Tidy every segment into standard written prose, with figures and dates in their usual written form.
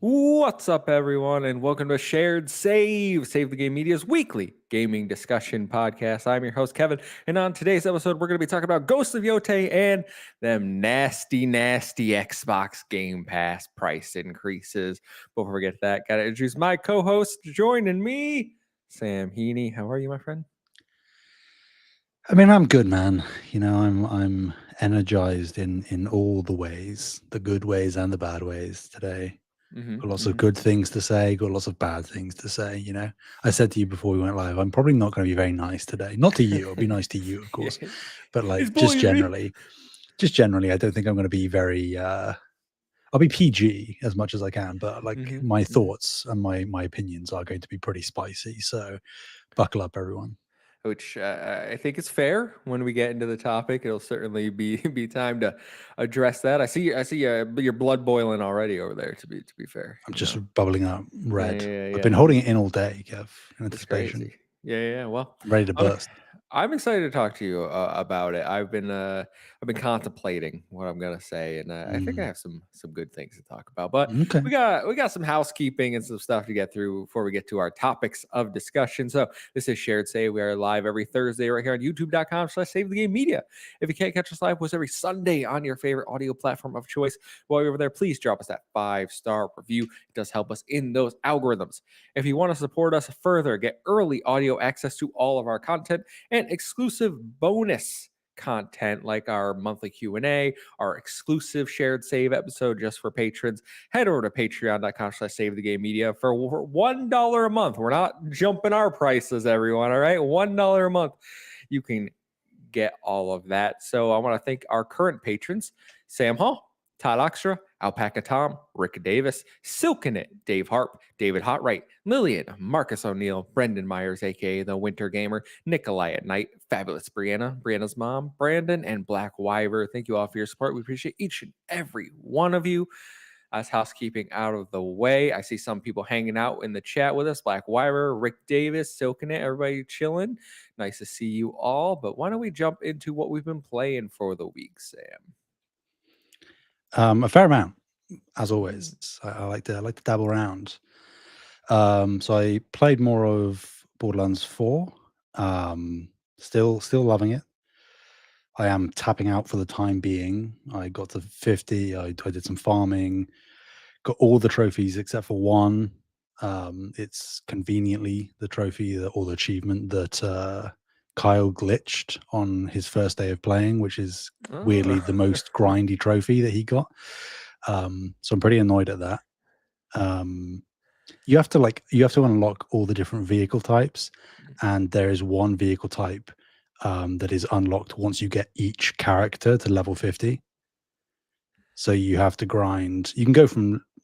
What's up, everyone, and welcome to Shared Save the Game Media's weekly gaming discussion podcast. I'm your host, Kevin, and on today's episode, we're going to be talking about Ghost of Yotei and them nasty Xbox Game Pass price increases. Before we get to that, got to introduce my co-host joining me, Sam Heaney. How are you, my friend? I mean, I'm good, man. I'm energized in all the ways, the good ways and the bad ways today. Got lots of good things to say, got lots of bad things to say. I said to you before we went live, I'm probably not going to be very nice today. Not to you, I'll be nice to you, of course, but He's like bullying me. just generally, I don't think I'm going to be very. I'll be PG as much as I can, but like my thoughts and my opinions are going to be pretty spicy. So, buckle up, everyone. Which I think is fair. When we get into the topic, it'll certainly be time to address that. I see your blood boiling already over there. To be fair, I'm just bubbling up red. yeah. I've been holding it in all day, Kev, in It's anticipation. crazy. Yeah. Well, I'm ready to I'm, burst. I'm excited to talk to you about it. I've been contemplating what I'm gonna say, and I think I have some good things to talk about. But Okay. we got some housekeeping and some stuff to get through before we get to our topics of discussion. So this is Shared Say. We are live every Thursday right here on YouTube.com/Save the Game Media. If you can't catch us live, was every Sunday on your favorite audio platform of choice. While you're over there, please drop us that 5-star review. It does help us in those algorithms. If you want to support us further, get early audio access to all of our content and exclusive bonus content like our monthly Q&A, our exclusive Shared Save episode just for patrons, head over to patreon.com/Save the Game Media for $1 a month. We're not jumping our prices, everyone. All right, $1 a month. You can get all of that. So I want to thank our current patrons: Sam Hall, Todd Oxtra, Alpaca Tom, Rick Davis, Silken It, Dave Harp, David Hotwright, Lillian, Marcus O'Neill, Brendan Myers, aka The Winter Gamer, Nikolai at Night, Fabulous Brianna's mom, Brandon, and Black Wyver. Thank you all for your support. We appreciate each and every one of you. As housekeeping out of the way, I see some people hanging out in the chat with us. Black Wyver, Rick Davis, Silken It, everybody chilling. Nice to see you all. But why don't we jump into what we've been playing for the week, Sam? A fair amount, as always. I like to dabble around. So I played more of Borderlands 4. Still loving it. I am tapping out for the time being. I got to 50. I did some farming. Got all the trophies except for one. It's conveniently the trophy or the achievement that Kyle glitched on his first day of playing, which is weirdly the most grindy trophy that he got. So I'm pretty annoyed at that. You have to unlock all the different vehicle types, and there is one vehicle type that is unlocked once you get each character to level 50. So you have to grind. You can go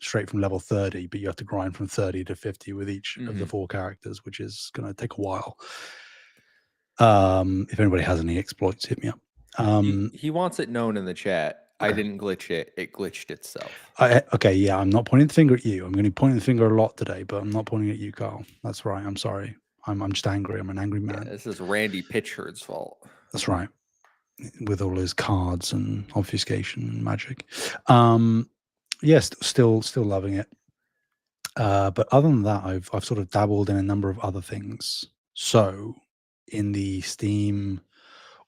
straight from level 30, but you have to grind from 30 to 50 with each of the 4 characters, which is going to take a while. If anybody has any exploits, hit me up. He wants it known in the chat. I didn't glitch it. It glitched itself. Okay, yeah, I'm not pointing the finger at you. I'm going to point the finger a lot today, but I'm not pointing at you, Carl. That's right. I'm sorry. I'm just angry. I'm an angry man. Yeah, this is Randy Pitchford's fault. That's right. With all his cards and obfuscation and magic. Yes, still loving it. But other than that, I've sort of dabbled in a number of other things. So in the Steam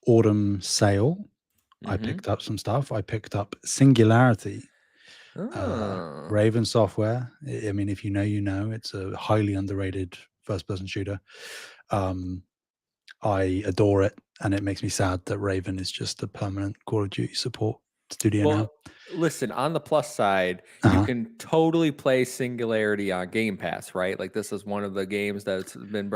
autumn sale, I picked up some stuff. I picked up Singularity, Raven Software. I mean, if you know, you know. It's a highly underrated first-person shooter. I adore it, and it makes me sad that Raven is just a permanent Call of Duty support studio now. Listen, on the plus side, you can totally play Singularity on Game Pass, right? Like this is one of the games that's been.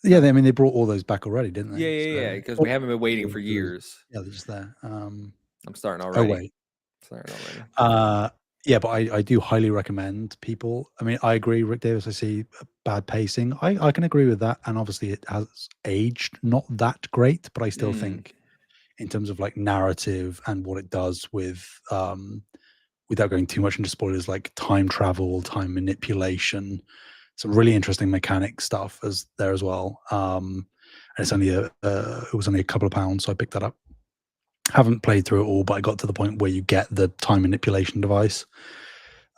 Yeah, I mean, they brought all those back already, didn't they? Yeah. Because we haven't been waiting for years. Yeah, they're just there. I'm starting already. Oh wait, yeah, but I do highly recommend people. I mean, I agree, Rick Davis. I see bad pacing. I can agree with that, and obviously it has aged not that great, but I still think, in terms of like narrative and what it does with, without going too much into spoilers, like time travel, time manipulation, some really interesting mechanic stuff as there as well. And it's only it was only a couple of pounds, so I picked that up. Haven't played through it all, but I got to the point where you get the time manipulation device,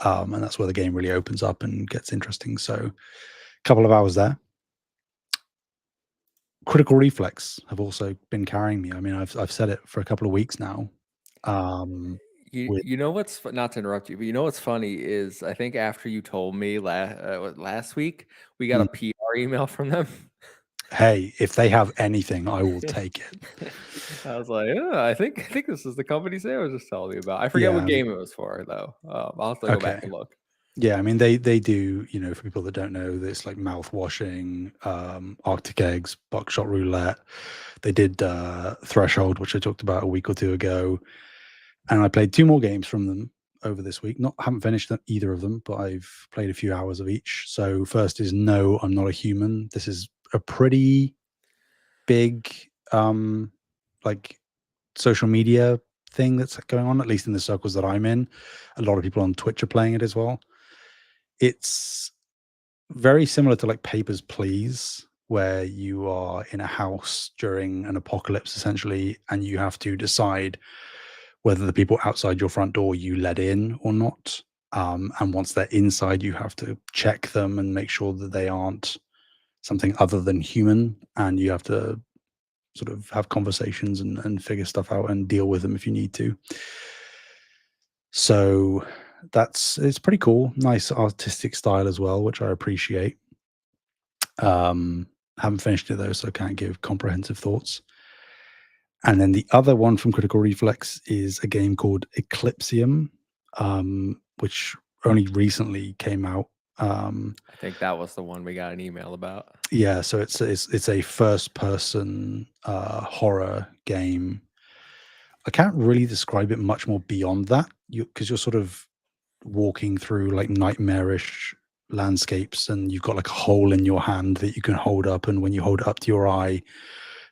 And that's where the game really opens up and gets interesting. So a couple of hours there. Critical Reflex have also been carrying me. I mean, I've said it for a couple of weeks now. With You know what's not to interrupt you, but you know what's funny is I think after you told me last week we got a PR email from them. Hey, if they have anything, I will take it. I was like, oh, I think this is the company Sam was just telling me about. I forget what Yeah. game it was for though. I'll have to go back Okay. and look. Yeah, I mean they do, for people that don't know, this like mouth washing, Arctic eggs, buckshot roulette. They did Threshold, which I talked about a week or two ago, and I played 2 more games from them over this week. Haven't finished either of them, but I've played a few hours of each. So first is No, I'm Not a Human. This is a pretty big like social media thing that's going on, at least in the circles that I'm in. A lot of people on Twitch are playing it as well. It's very similar to like Papers, Please, where you are in a house during an apocalypse essentially, and you have to decide whether the people outside your front door you let in or not. And once they're inside, you have to check them and make sure that they aren't something other than human, and you have to sort of have conversations and figure stuff out and deal with them if you need to. So it's pretty cool. Nice artistic style as well, which I appreciate. Haven't finished it though, so I can't give comprehensive thoughts. And then the other one from Critical Reflex is a game called Eclipsium, which only recently came out. I think that was the one we got an email about. Yeah, so it's a first person horror game. I can't really describe it much more beyond that, because you're sort of walking through like nightmarish landscapes, and you've got like a hole in your hand that you can hold up, and when you hold it up to your eye,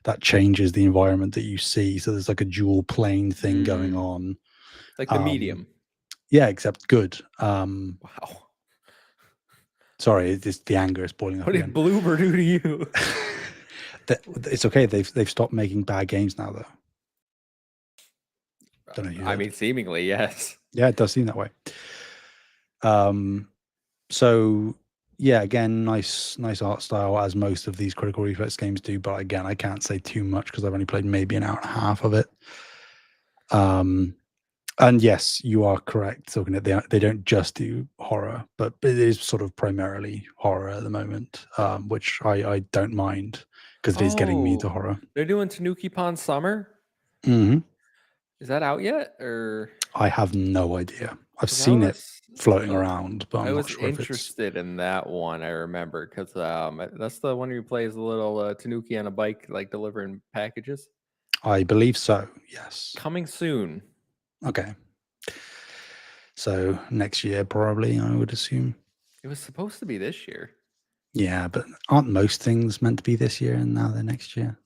that changes the environment that you see. So there's like a dual plane thing going on. Like the Medium. Yeah, except good. Wow. Sorry, the anger is boiling up What again. did Bloober do to you? It's okay. They've stopped making bad games now, though. Don't know. I mean, seemingly, yes. Yeah, it does seem that way. So yeah, again, nice art style, as most of these Critical Reflex games do. But again, I can't say too much because I've only played maybe an hour and a half of it. And yes, you are correct. Talking that they don't just do horror, but it is sort of primarily horror at the moment, which I don't mind because it is getting me into horror. They're doing Tanuki Pond Summer. Mm-hmm. Is that out yet, or? I have no idea. I've seen it floating around, but I'm not sure if it's... interested in that one. I remember because that's the one where you play as a little Tanuki on a bike, like delivering packages. I believe so. Yes. Coming soon. Okay. So next year, probably, I would assume. It was supposed to be this year. Yeah, but aren't most things meant to be this year and now they're next year?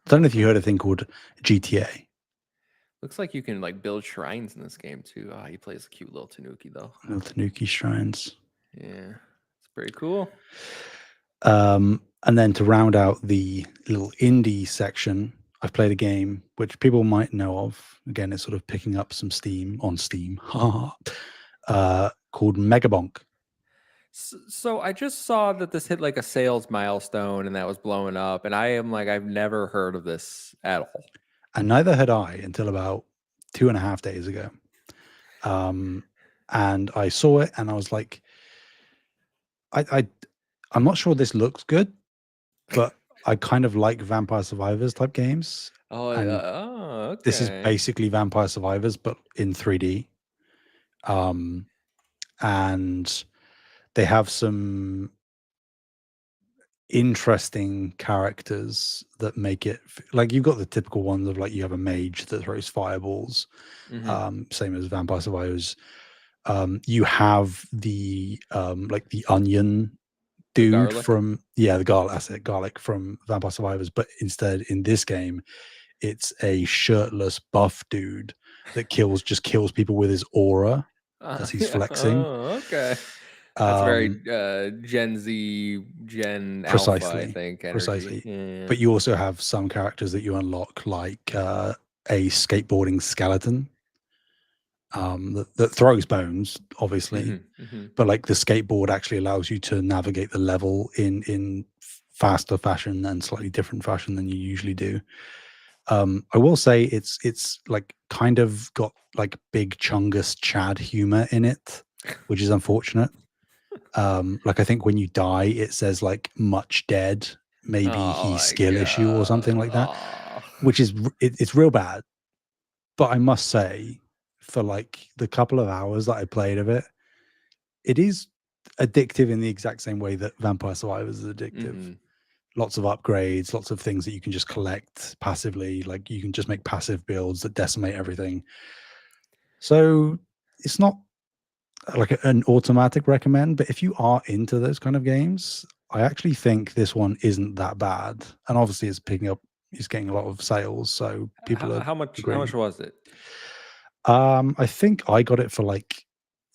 I don't know if you heard a thing called GTA. Looks like you can like build shrines in this game too. He plays a cute little Tanuki though. Little Tanuki shrines. Yeah, it's pretty cool. And then to round out the little indie section, I've played a game which people might know of. Again, it's sort of picking up some steam on Steam. Called Megabonk. So I just saw that this hit like a sales milestone and that was blowing up, and I am like, I've never heard of this at all. And neither had I until about 2.5 days ago. And I saw it and I was like, I'm not sure this looks good, but I kind of like Vampire Survivors type games. Okay. This is basically Vampire Survivors, but in 3D. And they have some interesting characters that make it like you've got the typical ones of like you have a mage that throws fireballs, same as Vampire Survivors. You have the like the onion dude from the garlic from Vampire Survivors, but instead in this game it's a shirtless buff dude that just kills people with his aura as he's flexing. Okay. That's very Gen Z, Gen precisely, Alpha, I think. Energy. Precisely. Yeah. But you also have some characters that you unlock, like a skateboarding skeleton, that throws bones, obviously, Mm-hmm. but like the skateboard actually allows you to navigate the level in faster fashion and slightly different fashion than you usually do. I will say it's like kind of got like big Chungus Chad humor in it, which is unfortunate. Like I think when you die, it says like much dead, maybe Oh he my skill issue or something god. like that, Oh. which is it's real bad. But I must say, for like the couple of hours that I played of it, it is addictive in the exact same way that Vampire Survivors is addictive. Mm-hmm. Lots of upgrades, lots of things that you can just collect passively. Like you can just make passive builds that decimate everything. So it's not like an automatic recommend, but if you are into those kind of games, I actually think this one isn't that bad. And obviously, it's getting a lot of sales, so people are How much? How much agreeing. was it? I think I got it for like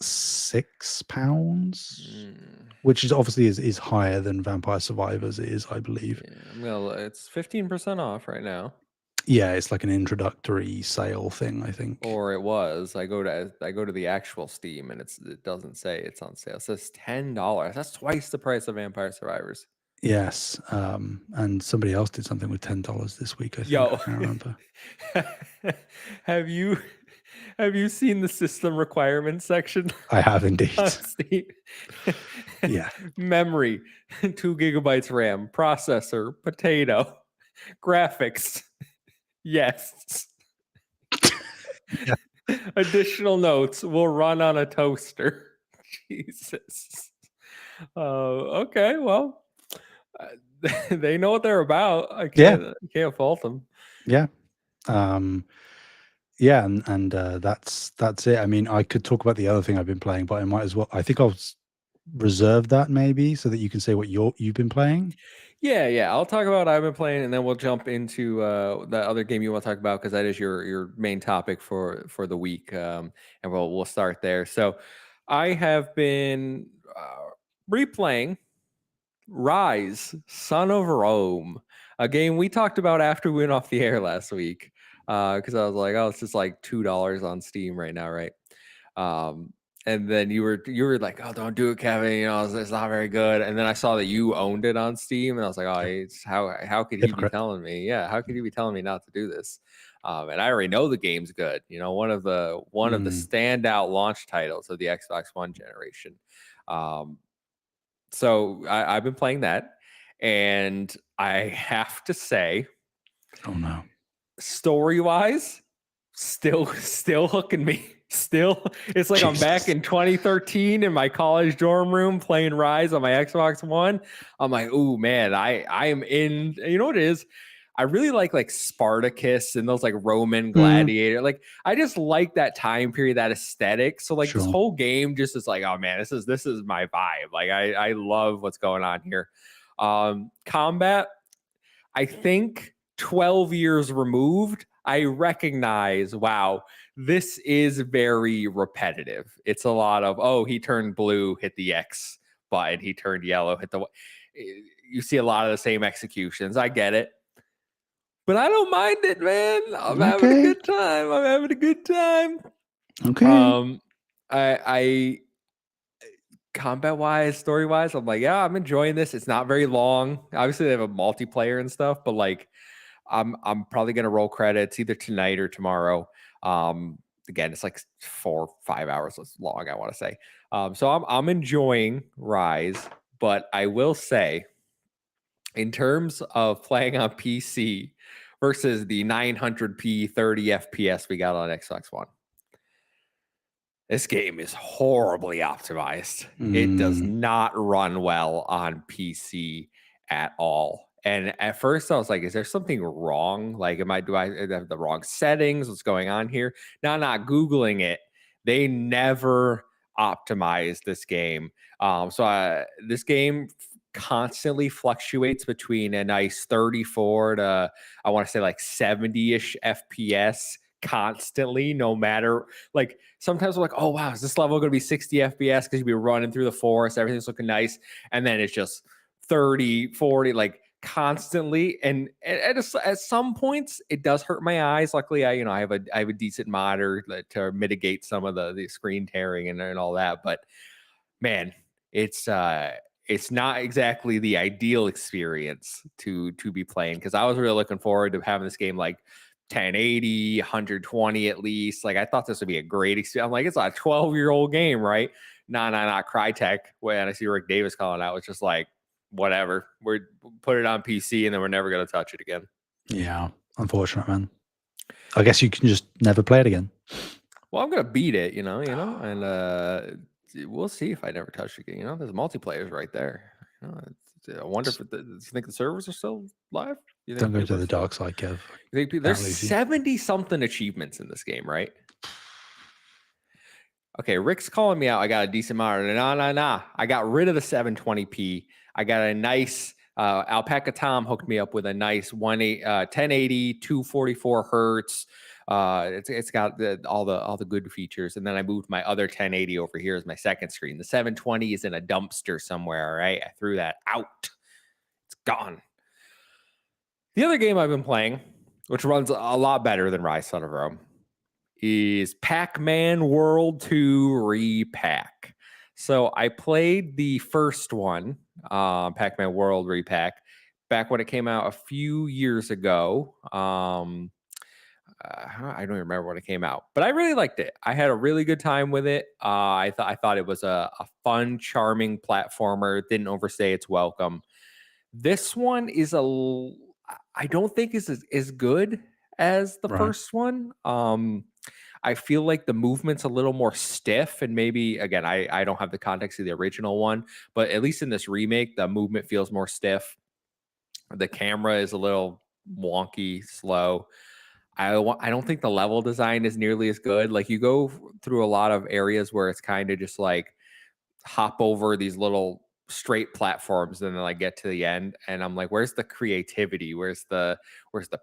£6, Mm, which is obviously is higher than Vampire Survivors is, I believe. yeah, it's 15% off right now. Yeah, it's like an introductory sale thing, I think. Or it was. I go to the actual Steam and it doesn't say it's on sale. It says $10. That's twice the price of Vampire Survivors. Yes, and somebody else did something with $10 this week. I think I Yo, can't remember. have you have you seen the system requirements section I have indeed. on Steam? Yeah. Memory, 2 GB RAM, processor, potato, graphics. Yes. Yeah. Additional notes will run on a toaster. Jesus. Okay, well, uh, they know what they're about. I Yeah. can't fault them. Yeah. Um, yeah, and that's it. I mean, I could talk about the other thing I've been playing, but I might as well. I think I'll reserve that maybe so that you can say what you've been playing. Yeah. I'll talk about what I've been playing, and then we'll jump into the other game you want to talk about because that is your main topic for the week. And we'll start there. So, I have been replaying Rise, Son of Rome, a game we talked about after we went off the air last week. Because I was like, oh, it's just like $2 on Steam right now, right? Um, and then you were like, oh, don't do it, Kevin. It's not very good. And then I saw that you owned it on Steam, and I was like, oh, Yeah. it's how could he be Hypocrite. telling me? Yeah, how could he be telling me not to do this? And I already know the game's good. One of the Mm, standout launch titles of the Xbox One generation. Um, so I've been playing that, and I have to say, oh no. story wise, still hooking me. Still, it's like I'm back Jesus. in 2013 in my college dorm room playing Rise on my Xbox One. I'm like, oh man, I am in. You know what it is? I really like Spartacus and those like Roman Mm, gladiator. Like I just like that time period, that aesthetic. So like this sure. whole game just is like, oh man, this is my vibe. Like I love what's going on here. Combat, I think 12 years removed, I recognize, wow, this is very repetitive. It's a lot of, oh, he turned blue, hit the X button, he turned yellow, hit the. You see a lot of the same executions. I get it. But I don't mind it, man. I'm having a Okay. good time. I'm having a good time. Okay. Um, I combat wise, story wise, I'm like, yeah, I'm enjoying this. It's not very long. Obviously, they have a multiplayer and stuff, but like, I'm probably gonna roll credits either tonight or tomorrow. Again, it's like 4 5 hours long, I want to say. So I'm enjoying Rise, but I will say, in terms of playing on PC versus the 900p 30 FPS we got on Xbox One, this game is horribly optimized. It does Mm, not run well on PC at all. And at first I was like, is there something wrong? Like, do I have the wrong settings? What's going on here? Now, not Googling it, they never optimized this game. This game constantly fluctuates between a nice 34 to, I want to say, like 70-ish FPS constantly, no matter, like, sometimes we're like, oh wow, is this level going to be 60 FPS because you'll be running through the forest, everything's looking nice, and then it's just 30, 40, like constantly, and at some points it does hurt my eyes. Luckily, I have a decent monitor to mitigate some of the screen tearing and all that. But man, it's not exactly the ideal experience to be playing, because I was really looking forward to having this game like 1080, 120 at least. Like I thought this would be a great experience. I'm like, it's a 12-year-old game, right? Not Crytek. When I see Rick Davis calling out, it's just like, whatever. We're put it on PC and then we're never gonna touch it again. Yeah, unfortunate, man. I guess you can just never play it again. Well, I'm gonna beat it, and we'll see if I never touch it again. There's multiplayers right there. I wonder if you think the servers are still live? You think Don't go people to the are still- dark side, Kev. You think there's lose you. 70 something achievements in this game, right? Okay, Rick's calling me out. I got a decent monitor. Nah. I got rid of the 720p. I got a nice Alpaca Tom hooked me up with a nice 1080, 244 hertz. It's got all the good features. And then I moved my other 1080 over here as my second screen. The 720 is in a dumpster somewhere. All right, I threw that out. It's gone. The other game I've been playing, which runs a lot better than Rise Son of Rome, is Pac-Man World 2 Repack. So I played the first one, Pac-Man World Repack, back when it came out a few years ago. I don't even remember when it came out, but I really liked it. I had a really good time with it. I thought it was a fun, charming platformer. It didn't overstay its welcome. This one is I don't think is as good as the first one. I feel like the movement's a little more stiff, and maybe again, I don't have the context of the original one, but at least in this remake, the movement feels more stiff. The camera is a little wonky, slow. I don't think the level design is nearly as good. Like you go through a lot of areas where it's kind of just like hop over these little straight platforms and then like get to the end, and I'm like, where's the creativity? Where's the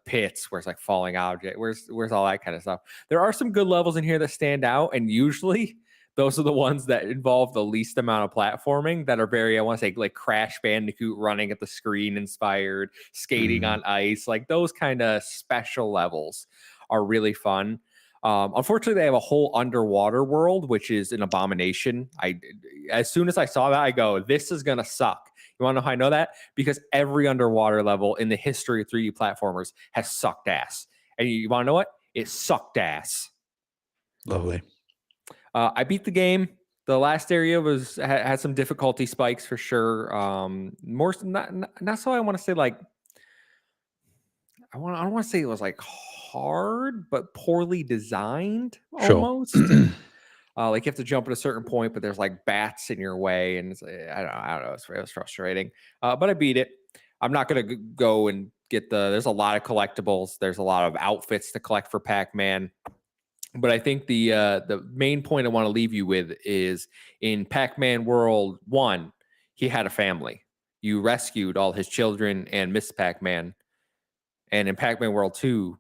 pits? Where's like falling object? Where's all that kind of stuff? There are some good levels in here that stand out, and usually those are the ones that involve the least amount of platforming, that are very, I want to say, like Crash Bandicoot running at the screen inspired, skating on ice. Like those kind of special levels are really fun. Unfortunately, they have a whole underwater world, which is an abomination. As soon as I saw that, I go, this is gonna suck. You want to know how I know that? Because every underwater level in the history of 3D platformers has sucked ass. And you want to know what? It sucked ass. Lovely. I beat the game. The last area had some difficulty spikes for sure. More not so. I want to say like I don't want to say it was like hard, but poorly designed almost. Sure. Like you have to jump at a certain point, but there's like bats in your way, and it's, I don't know. It was frustrating, but I beat it. I'm not gonna go and get there's a lot of collectibles. There's a lot of outfits to collect for Pac-Man. But I think the main point I want to leave you with is in Pac-Man World 1, he had a family. You rescued all his children and Miss Pac-Man. And in Pac-Man World 2,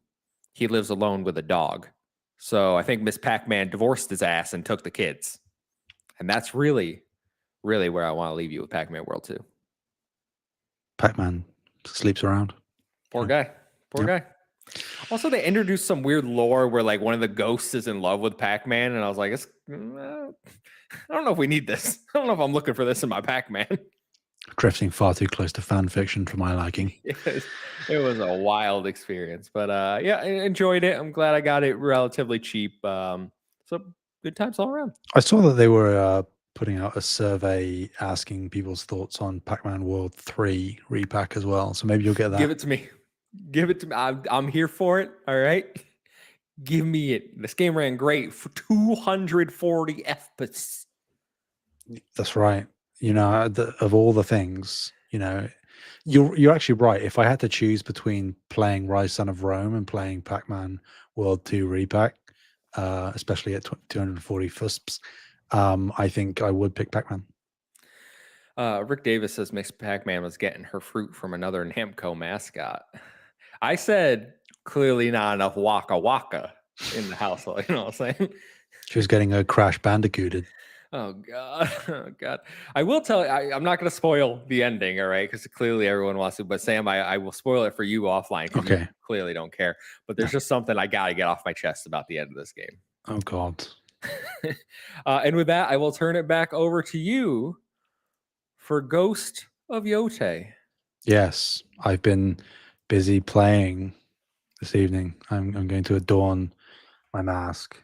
he lives alone with a dog. So I think Miss Pac-Man divorced his ass and took the kids. And that's really, really where I want to leave you with Pac-Man World 2. Pac-Man sleeps around. Poor guy. Poor guy. Also, they introduced some weird lore where like one of the ghosts is in love with Pac-Man, and I was like, I don't know if we need this. I don't know if I'm looking for this in my Pac-Man. Drifting far too close to fan fiction for my liking. It was a wild experience, but yeah, I enjoyed it. I'm glad I got it relatively cheap. So good times all around. I saw that they were putting out a survey asking people's thoughts on Pac-Man World 3 repack as well. So maybe you'll get that. Give it to me. Give it to me. I'm here for it. All right. Give me it. This game ran great for 240 FPS. That's right. Of all the things, you're actually right. If I had to choose between playing Rise Son of Rome and playing Pac-Man World 2 repack, especially at 240 FUSPs, I think I would pick Pac-Man. Rick Davis says Miss Pac-Man was getting her fruit from another Namco mascot. I said clearly not enough Waka Waka in the household. You know what I'm saying? She was getting her Crash Bandicooted. Oh god, oh god. I will tell you, I'm not going to spoil the ending, all right? Because clearly everyone wants to. But Sam, I will spoil it for you offline because you Okay. clearly don't care. But No. there's just something I gotta get off my chest about the end of this game. Oh God. And with that, I will turn it back over to you for Ghost of Yotei. Yes, I've been busy playing this evening. I'm going to adorn my mask.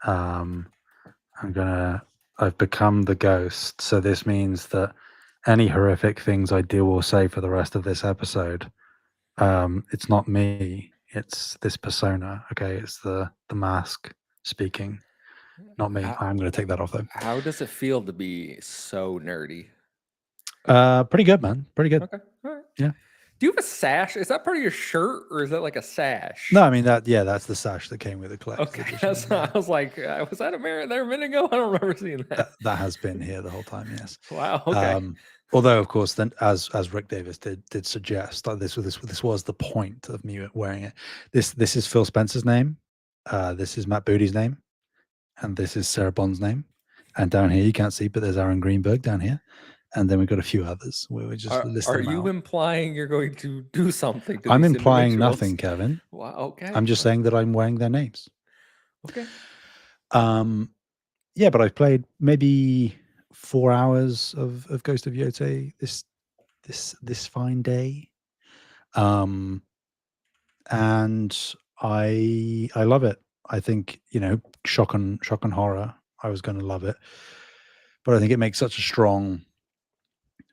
Um, I've become the ghost. So this means that any horrific things I do or say for the rest of this episode, it's not me. It's this persona. Okay, it's the mask speaking, not me. How, I'm going to take that off though. how does it feel to be so nerdy? Pretty good, man. Pretty good. Okay, all right. Yeah. Do you have a sash? Is that part of your shirt or is that like a sash? No, I mean that's the sash that came with the collector's Okay, edition. I was like, was that there a minute ago? I don't remember seeing that. That has been here the whole time. Yes. Wow. Okay. Although, of course, then as Rick Davis did suggest, like this was the point of me wearing it. This is Phil Spencer's name. This is Matt Booty's name, and this is Sarah Bond's name. And down here you can't see, but there's Aaron Greenberg down here, and then we've got a few others. We just list Are them you out. implying you're going to do something to I'm these implying individuals? nothing, Kevin. Wow. Okay. I'm just saying that I'm wearing their names. Okay. Yeah, but I've played maybe 4 hours of Ghost of Yotei this fine day. And I love it. I think, shock and horror, I was going to love it, but I think it makes such a strong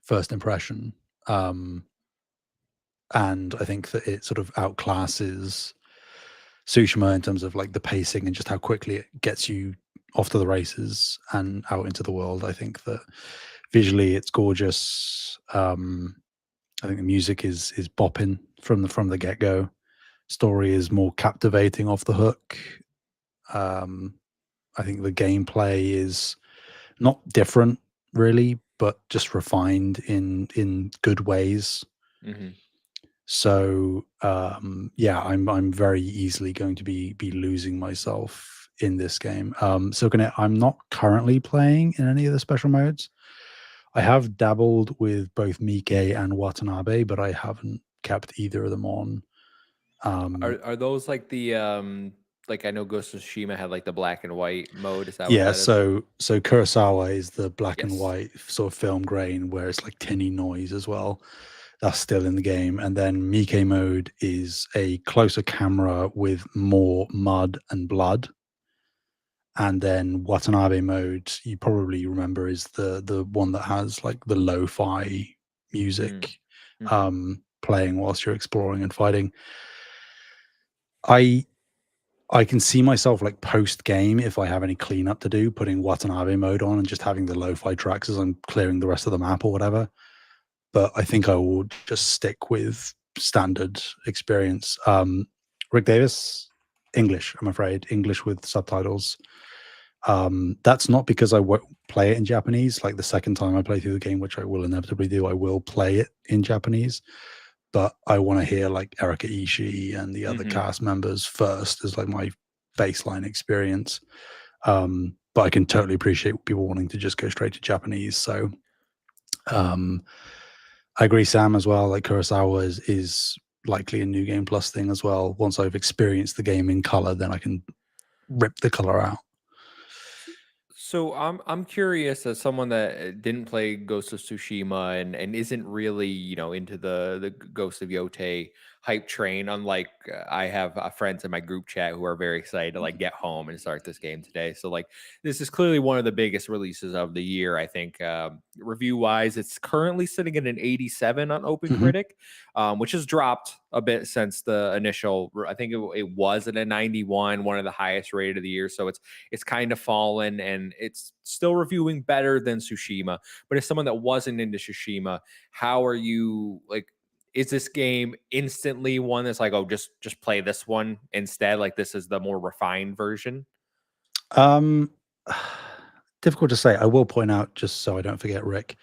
first impression. And I think that it sort of outclasses Tsushima in terms of like the pacing and just how quickly it gets you off to the races and out into the world. I think that visually it's gorgeous. I think the music is bopping from the get go. Story is more captivating off the hook. I think the gameplay is not different really, but just refined in good ways. Mm-hmm. So yeah, I'm very easily going to be losing myself in this game. So I'm not currently playing in any of the special modes. I have dabbled with both Mike and Watanabe, but I haven't kept either of them on. Are those like the like I know Ghost of Tsushima had like the black and white mode? Is that what Yeah, that is? so Kurosawa is the black and Yes. white sort of film grain, where it's like tinny noise as well. That's still in the game. And then Mike mode is a closer camera with more mud and blood. And then Watanabe mode, you probably remember, is the one that has like the lo-fi music Mm-hmm. playing whilst you're exploring and fighting. I can see myself like post game, if I have any cleanup to do, putting Watanabe mode on and just having the lo-fi tracks as I'm clearing the rest of the map or whatever. But I think I will just stick with standard experience. Rick Davis, English, I'm afraid, English with subtitles. That's not because I won't play it in Japanese. Like the second time I play through the game, which I will inevitably do, I will play it in Japanese. But I want to hear like Erika Ishii and the other cast members first as like my baseline experience. But I can totally appreciate people wanting to just go straight to Japanese. So I agree, Sam, as well. Like Kurosawa is likely a New Game Plus thing as well. Once I've experienced the game in color, then I can rip the color out. So I'm curious, as someone that didn't play Ghost of Tsushima and isn't really into the Ghost of Yotei hype train. Unlike I have friends in my group chat who are very excited to like get home and start this game today. So like this is clearly one of the biggest releases of the year. I think review wise, it's currently sitting at an 87 on OpenCritic, which has dropped a bit since the initial. I think it was at a 91, one of the highest rated of the year. So it's kind of fallen, and it's still reviewing better than Tsushima. But as someone that wasn't into Tsushima, how are you like? Is this game instantly one that's like, oh, just play this one instead? Like this is the more refined version? Difficult to say. I will point out, just so I don't forget, Rick,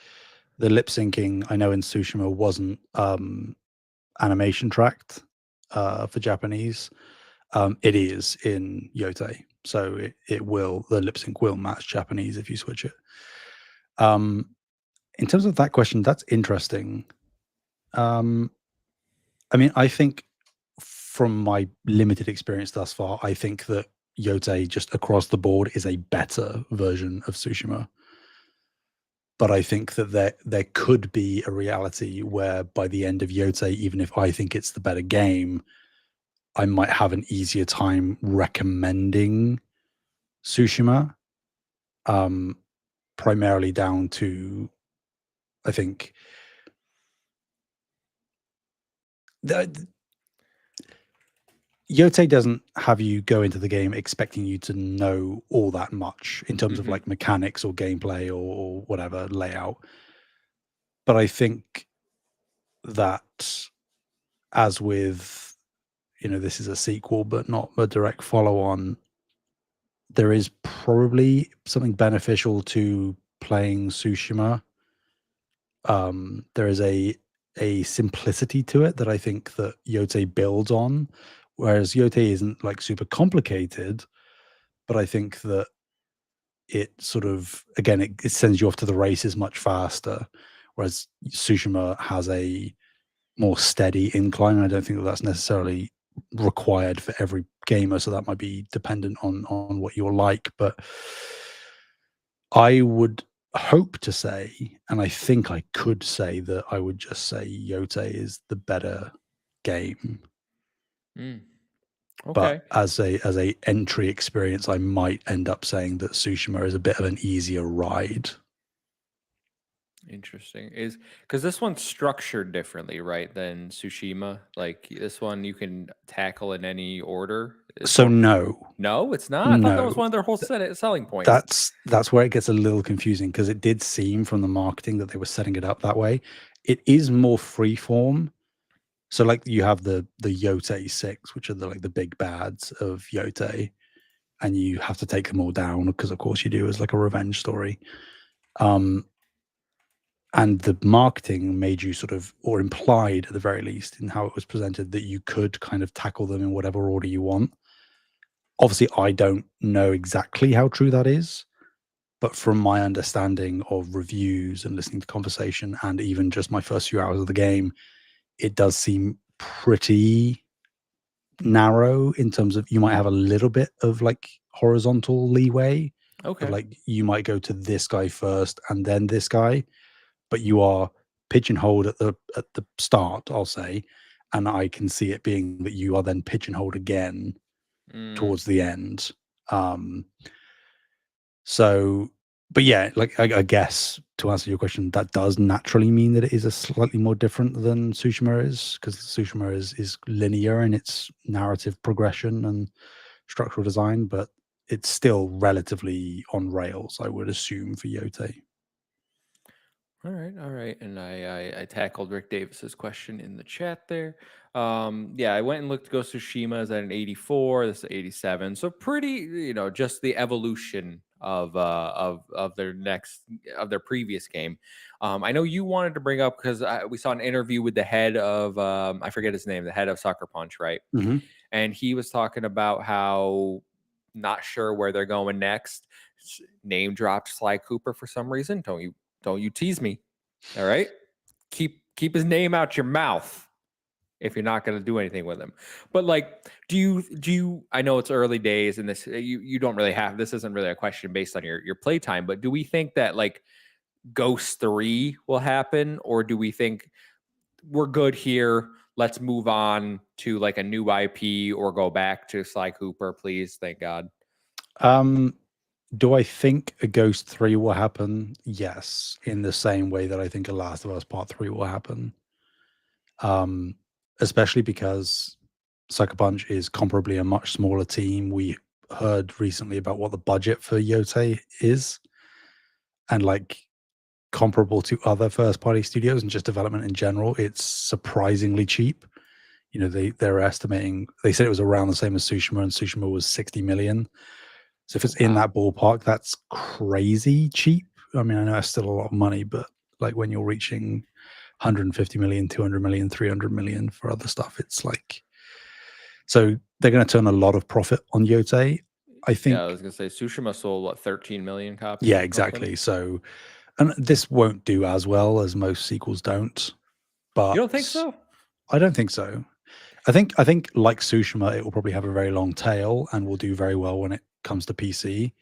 the lip syncing I know in Tsushima wasn't animation tracked for Japanese. It is in Yotei. so the lip sync will match Japanese if you switch it. In terms of that question, that's interesting. I mean, I think from my limited experience thus far, I think that Yotei just across the board is a better version of Tsushima. But I think that there could be a reality where by the end of Yotei, even if I think it's the better game, I might have an easier time recommending Tsushima. Primarily down to, I think, Yotei doesn't have you go into the game expecting you to know all that much in terms of like mechanics or gameplay or whatever layout. But I think that, as with, this is a sequel, but not a direct follow on, there is probably something beneficial to playing Tsushima. There is a simplicity to it that I think that Yotei builds on, whereas Yotei isn't like super complicated, but I think that it sort of, again, it sends you off to the races much faster, whereas Tsushima has a more steady incline. And I don't think that that's necessarily required for every gamer, so that might be dependent on what you're like. But I would hope to say, and I think I could say, that I would just say Yotei is the better game. Okay. But as a entry experience, I might end up saying that Tsushima is a bit of an easier ride. Interesting. Is because this one's structured differently, right, than Tsushima? Like this one you can tackle in any order. So no, it's not. I thought that was no. one of their whole selling points. That's where it gets a little confusing, because it did seem from the marketing that they were setting it up that way. It is more freeform. So like you have the Yotei 6, which are the big bads of Yotei, and you have to take them all down, because of course you do, as like a revenge story. And the marketing made you sort of, or implied at the very least in how it was presented, that you could kind of tackle them in whatever order you want. Obviously, I don't know exactly how true that is, but from my understanding of reviews and listening to conversation, and even just my first few hours of the game, it does seem pretty narrow in terms of, you might have a little bit of like horizontal leeway. Okay. Of like, you might go to this guy first and then this guy, but you are pigeonholed at the start, I'll say, and I can see it being that you are then pigeonholed again towards the end. So, but yeah, like I guess to answer your question, that does naturally mean that it is a slightly more different than Tsushima is, because Tsushima is linear in its narrative progression and structural design, but it's still relatively on rails, I would assume, for Yotei. All right. And I tackled Rick Davis's question in the chat there. Yeah, I went and looked. Ghost of Tsushima is at an 84. This is 87. So pretty, just the evolution of their previous game. I know you wanted to bring up, because we saw an interview with the head of I forget his name, the head of Sucker Punch, right? Mm-hmm. And he was talking about how not sure where they're going next. Name dropped Sly Cooper for some reason. Don't you tease me. All right. Keep his name out your mouth if you're not going to do anything with him. But like, do you I know it's early days, and this you don't really have, this isn't really a question based on your playtime, but do we think that like Ghost 3 will happen, or do we think we're good here, let's move on to like a new IP, or go back to Sly Cooper, please, thank God? Do I think a Ghost 3 will happen? Yes, in the same way that I think a Last of Us Part 3 will happen. Especially because Sucker Punch is comparably a much smaller team. We heard recently about what the budget for Yotei is, and like, comparable to other first-party studios and just development in general, it's surprisingly cheap. They're estimating, they said it was around the same as Tsushima, and Tsushima was 60 million. So if it's in that ballpark, that's crazy cheap. I mean, I know that's still a lot of money, but like when you're reaching 150 million, 200 million, 300 million for other stuff, it's like, so they're going to turn a lot of profit on Yotei. I think, Yeah, I was gonna say Tsushima sold what 13 million copies, yeah, roughly. exactly. So, and this won't do as well as most sequels don't, You but don't think so? I don't think so. I think like Tsushima, it will probably have a very long tail and will do very well when it comes to PC.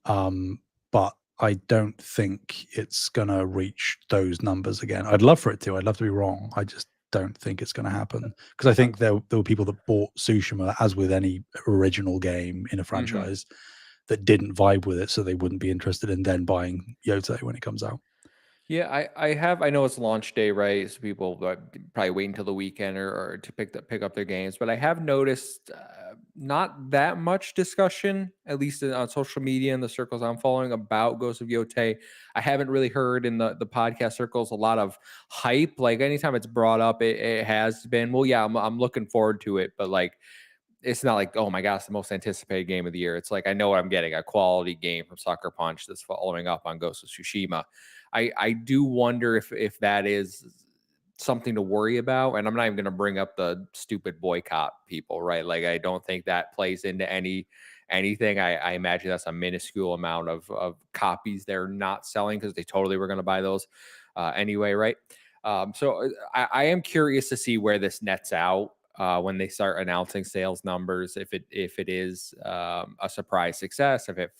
But I don't think it's gonna reach those numbers again. I'd love for it to. I'd love to be wrong. I just don't think it's gonna happen because I think there were people that bought Tsushima, as with any original game in a Mm-hmm. franchise, that didn't vibe with it, so they wouldn't be interested in then buying Yotei when it comes out. Yeah, I know it's launch day, right? So people probably wait until the weekend or to pick up their games. But I have noticed not that much discussion, at least on social media and the circles I'm following, about Ghost of Yotei. I haven't really heard in the podcast circles a lot of hype. Like anytime it's brought up, it has been, well, yeah, I'm looking forward to it, but like it's not like, oh my gosh, the most anticipated game of the year. It's like I know what I'm getting, a quality game from Sucker Punch that's following up on Ghost of Tsushima. I do wonder if that is something to worry about. And I'm not even going to bring up the stupid boycott people, right? Like I don't think that plays into anything. I imagine that's a minuscule amount of copies they're not selling because they totally were going to buy those anyway, right? So I am curious to see where this nets out when they start announcing sales numbers. If it is a surprise success, if it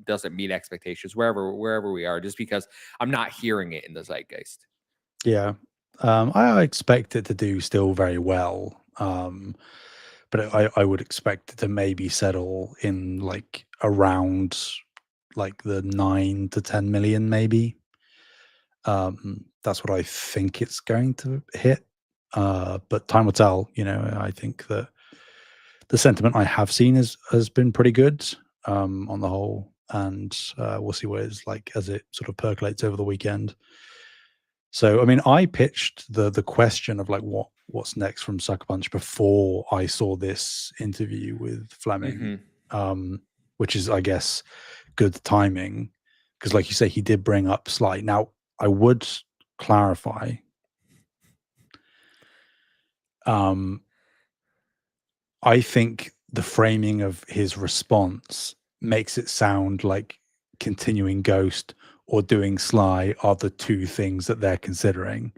doesn't meet expectations, wherever we are, just because I'm not hearing it in the zeitgeist. Yeah. I expect it to do still very well. But I would expect it to maybe settle in like around like the 9 to 10 million, maybe. That's what I think it's going to hit. But time will tell. I think that the sentiment I have seen has been pretty good on the whole, and we'll see what it's like as it sort of percolates over the weekend. So, I mean, I pitched the question of like what's next from Sucker Punch before I saw this interview with Fleming, Mm-hmm. which is, I guess, good timing because, like you say, he did bring up Sly. Now, I would clarify. Um, I think the framing of his response makes it sound like continuing Ghost or doing Sly are the two things that they're considering.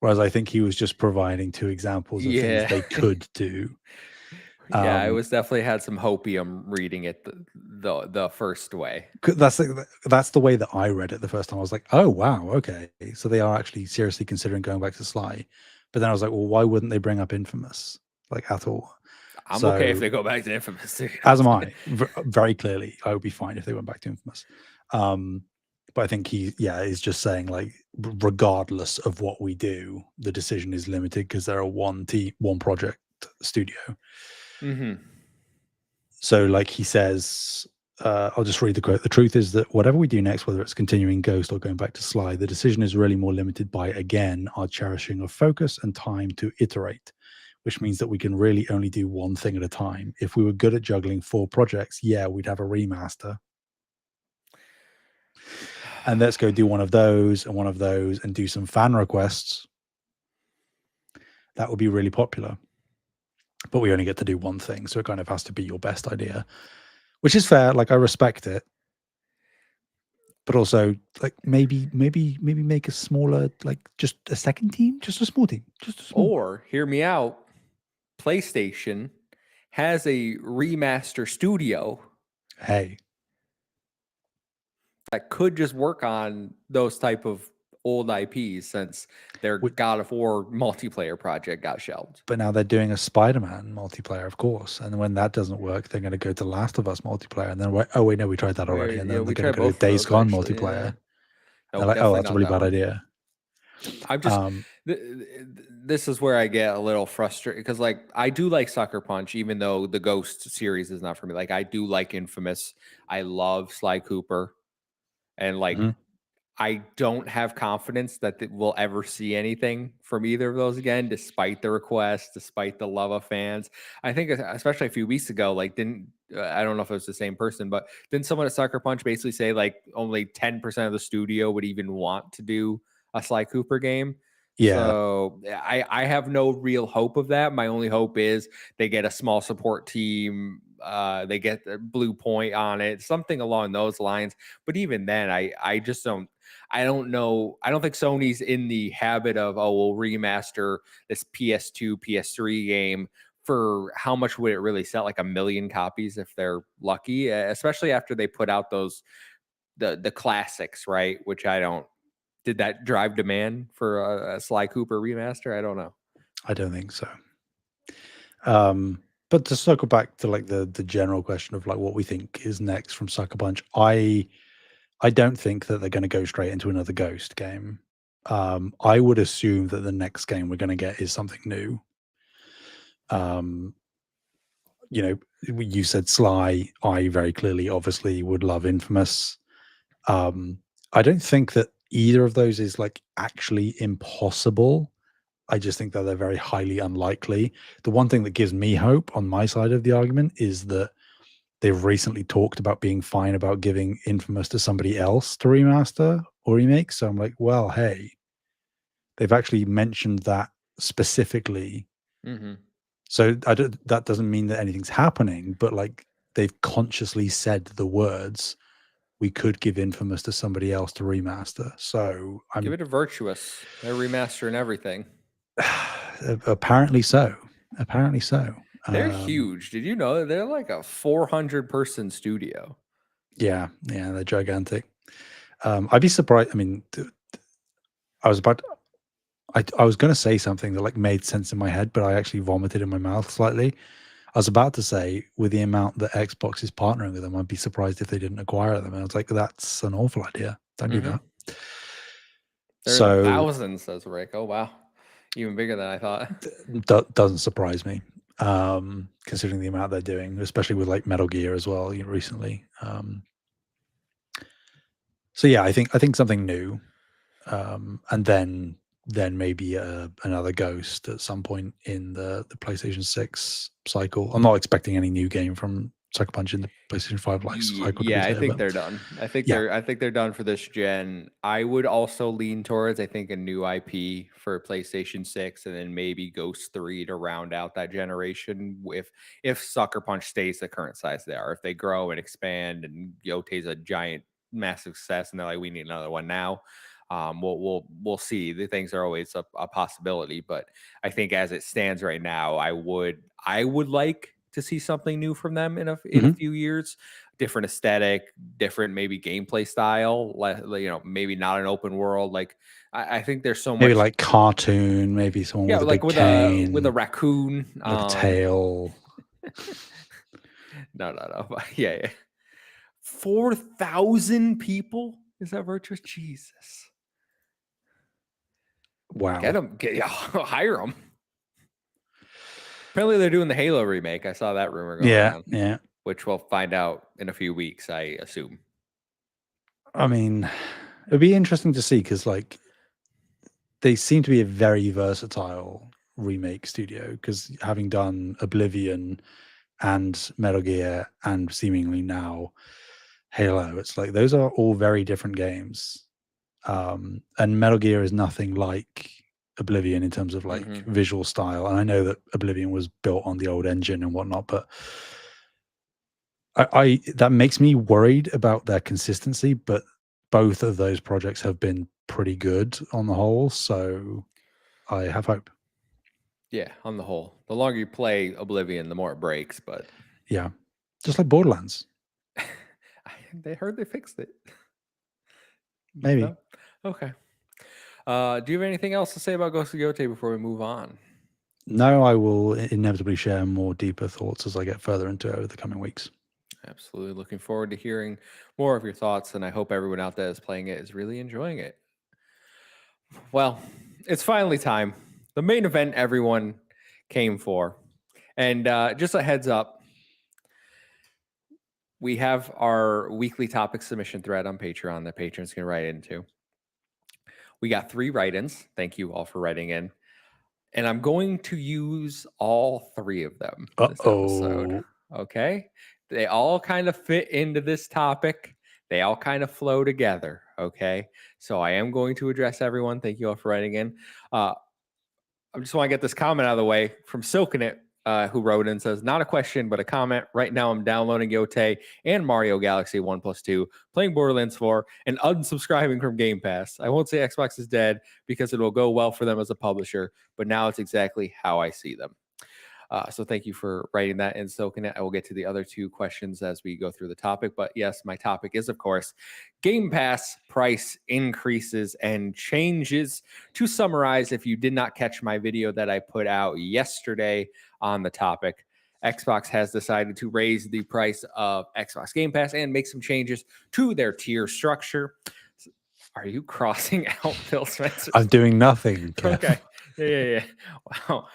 Whereas I think he was just providing two examples of things Yeah. they could do. Yeah, I was definitely had some hopium reading it the first way. That's the way that I read it the first time. I was like, oh wow, okay, so they are actually seriously considering going back to Sly. But then I was like, well, why wouldn't they bring up Infamous like at all? I'm okay if So they go back to Infamous. To be as am honest. I. Very clearly, I would be fine if they went back to Infamous. But I think is just saying like, regardless of what we do, the decision is limited because they're a one project studio. Mm-hmm. So, like he says, I'll just read the quote. The truth is that whatever we do next, whether it's continuing Ghost or going back to Sly, the decision is really more limited by, again, our cherishing of focus and time to iterate, which means that we can really only do one thing at a time. If we were good at juggling 4 projects, yeah, we'd have a remaster. And let's go do one of those and do some fan requests. That would be really popular. But we only get to do one thing, so it kind of has to be your best idea, which is fair. Like, I respect it. But also, like, maybe make a smaller, like, just a second team, just a small team, just a small. Or hear me out. PlayStation has a remaster studio Hey, that could just work on those type of old IPs since their Wh- God of War multiplayer project got shelved. but now they're doing a Spider-Man multiplayer, of course. And when that doesn't work, they're going to go to Last of Us multiplayer. And then, oh, wait, no, we tried that already. And Yeah, then they're we going to tried go to both of Days those Gone actually. Yeah. multiplayer. They're Nope, like, oh, definitely that's a not really that bad one. idea. I'm just Um, this is where I get a little frustrated because like I do like Sucker Punch, even though the Ghost series is not for me. Like I do like Infamous. I love Sly Cooper, and like mhm. I don't have confidence that we'll ever see anything from either of those again, despite the request, despite the love of fans. I think, especially a few weeks ago, like didn't I don't know if it was the same person, but didn't someone at Sucker Punch basically say like only 10% of the studio would even want to do a Sly Cooper game? Yeah. So I have no real hope of that. My only hope is they get a small support team they get the blue point on it, something along those lines. But even then, I just don't. I don't know. I don't think Sony's in the habit of, oh, we'll remaster this PS2, PS3 game for how much would it really sell? Like 1 million copies if they're lucky, especially after they put out those the classics, right? Which I don't. Did that drive demand for a Sly Cooper remaster? I don't know. I don't think so. But to circle back to like the general question of like what we think is next from Sucker Punch, I don't think that they're going to go straight into another Ghost game. I would assume that the next game we're going to get is something new. You know, you said Sly. I very clearly, obviously, would love Infamous. I don't think that either of those is like actually impossible. I just think that they're very highly unlikely. The one thing that gives me hope on my side of the argument is that they've recently talked about being fine about giving Infamous to somebody else to remaster or remake. So I'm like, well, hey, they've actually mentioned that specifically. Mm-hmm. So that doesn't mean that anything's happening, but like they've consciously said the words, we could give Infamous to somebody else to remaster. So I'm Give it a Virtuous. They're remastering everything. apparently so. Apparently so. They're huge. Did you know that they're like a 400-person studio? Yeah, they're gigantic. I'd be surprised. I mean, I was about. I was going to say something that like made sense in my head, but I actually vomited in my mouth slightly. I was about to say, with the amount that Xbox is partnering with them, I'd be surprised if they didn't acquire them. And I was like, that's an awful idea. Don't do that. They're in the thousands, says Rick. Oh wow, even bigger than I thought. Doesn't surprise me, considering the amount they're doing, especially with like Metal Gear as well recently. So yeah, I think something new, and then maybe another Ghost at some point in the PlayStation 6 cycle. I'm not expecting any new game from Sucker Punch in the PlayStation 5 life cycle. Yeah, I think they're done. I think they're done for this gen. I would also lean towards, I think, a new IP for PlayStation 6 and then maybe Ghost 3 to round out that generation if Sucker Punch stays the current size they are. If they grow and expand and Yotei's a giant massive success and they're like, we need another one now. We'll see. The things are always a possibility, but I think as it stands right now, I would like to see something new from them in a few years. Different aesthetic, different maybe gameplay style. Maybe not an open world. Like I think there's so much. Maybe like cartoon. Maybe someone with a big cane, with a raccoon, with a tail. No. Yeah. 4,000 people. Is that virtuous? Jesus. Wow. Hire them. Apparently they're doing the Halo remake. I saw that rumor going on. Yeah. Which we'll find out in a few weeks, I assume. I mean, it'd be interesting to see because like they seem to be a very versatile remake studio because having done Oblivion and Metal Gear and seemingly now Halo, it's like those are all very different games. And Metal Gear is nothing like Oblivion in terms of like visual style. And I know that Oblivion was built on the old engine and whatnot, but I that makes me worried about their consistency. But both of those projects have been pretty good on the whole, so I have hope. Yeah, on the whole, the longer you play Oblivion, the more it breaks. But yeah, just like Borderlands. They heard they fixed it. Maybe. No? Okay. Do you have anything else to say about Ghost of Yotei before we move on? No, I will inevitably share more deeper thoughts as I get further into it over the coming weeks. Absolutely. Looking forward to hearing more of your thoughts, and I hope everyone out there is playing it is really enjoying it. Well, it's finally time. The main event everyone came for. And just a heads up, we have our weekly topic submission thread on Patreon that patrons can write into. We got 3 write-ins. Thank you all for writing in. And I'm going to use all 3 of them this episode. Okay? They all kind of fit into this topic. They all kind of flow together. Okay? So I am going to address everyone. Thank you all for writing in. I just want to get this comment out of the way from Silking It. who wrote in, says, not a question, but a comment. Right now, I'm downloading Yotei and Mario Galaxy 1+2, playing Borderlands 4, and unsubscribing from Game Pass. I won't say Xbox is dead because it will go well for them as a publisher, but now it's exactly how I see them. So thank you for writing that and soaking it. I will get to the other two questions as we go through the topic. But yes, my topic is, of course, Game Pass price increases and changes. To summarize, if you did not catch my video that I put out yesterday on the topic, Xbox has decided to raise the price of Xbox Game Pass and make some changes to their tier structure. Are you crossing out Phil Spencer? I'm doing nothing, Kev. Okay. Yeah. Wow.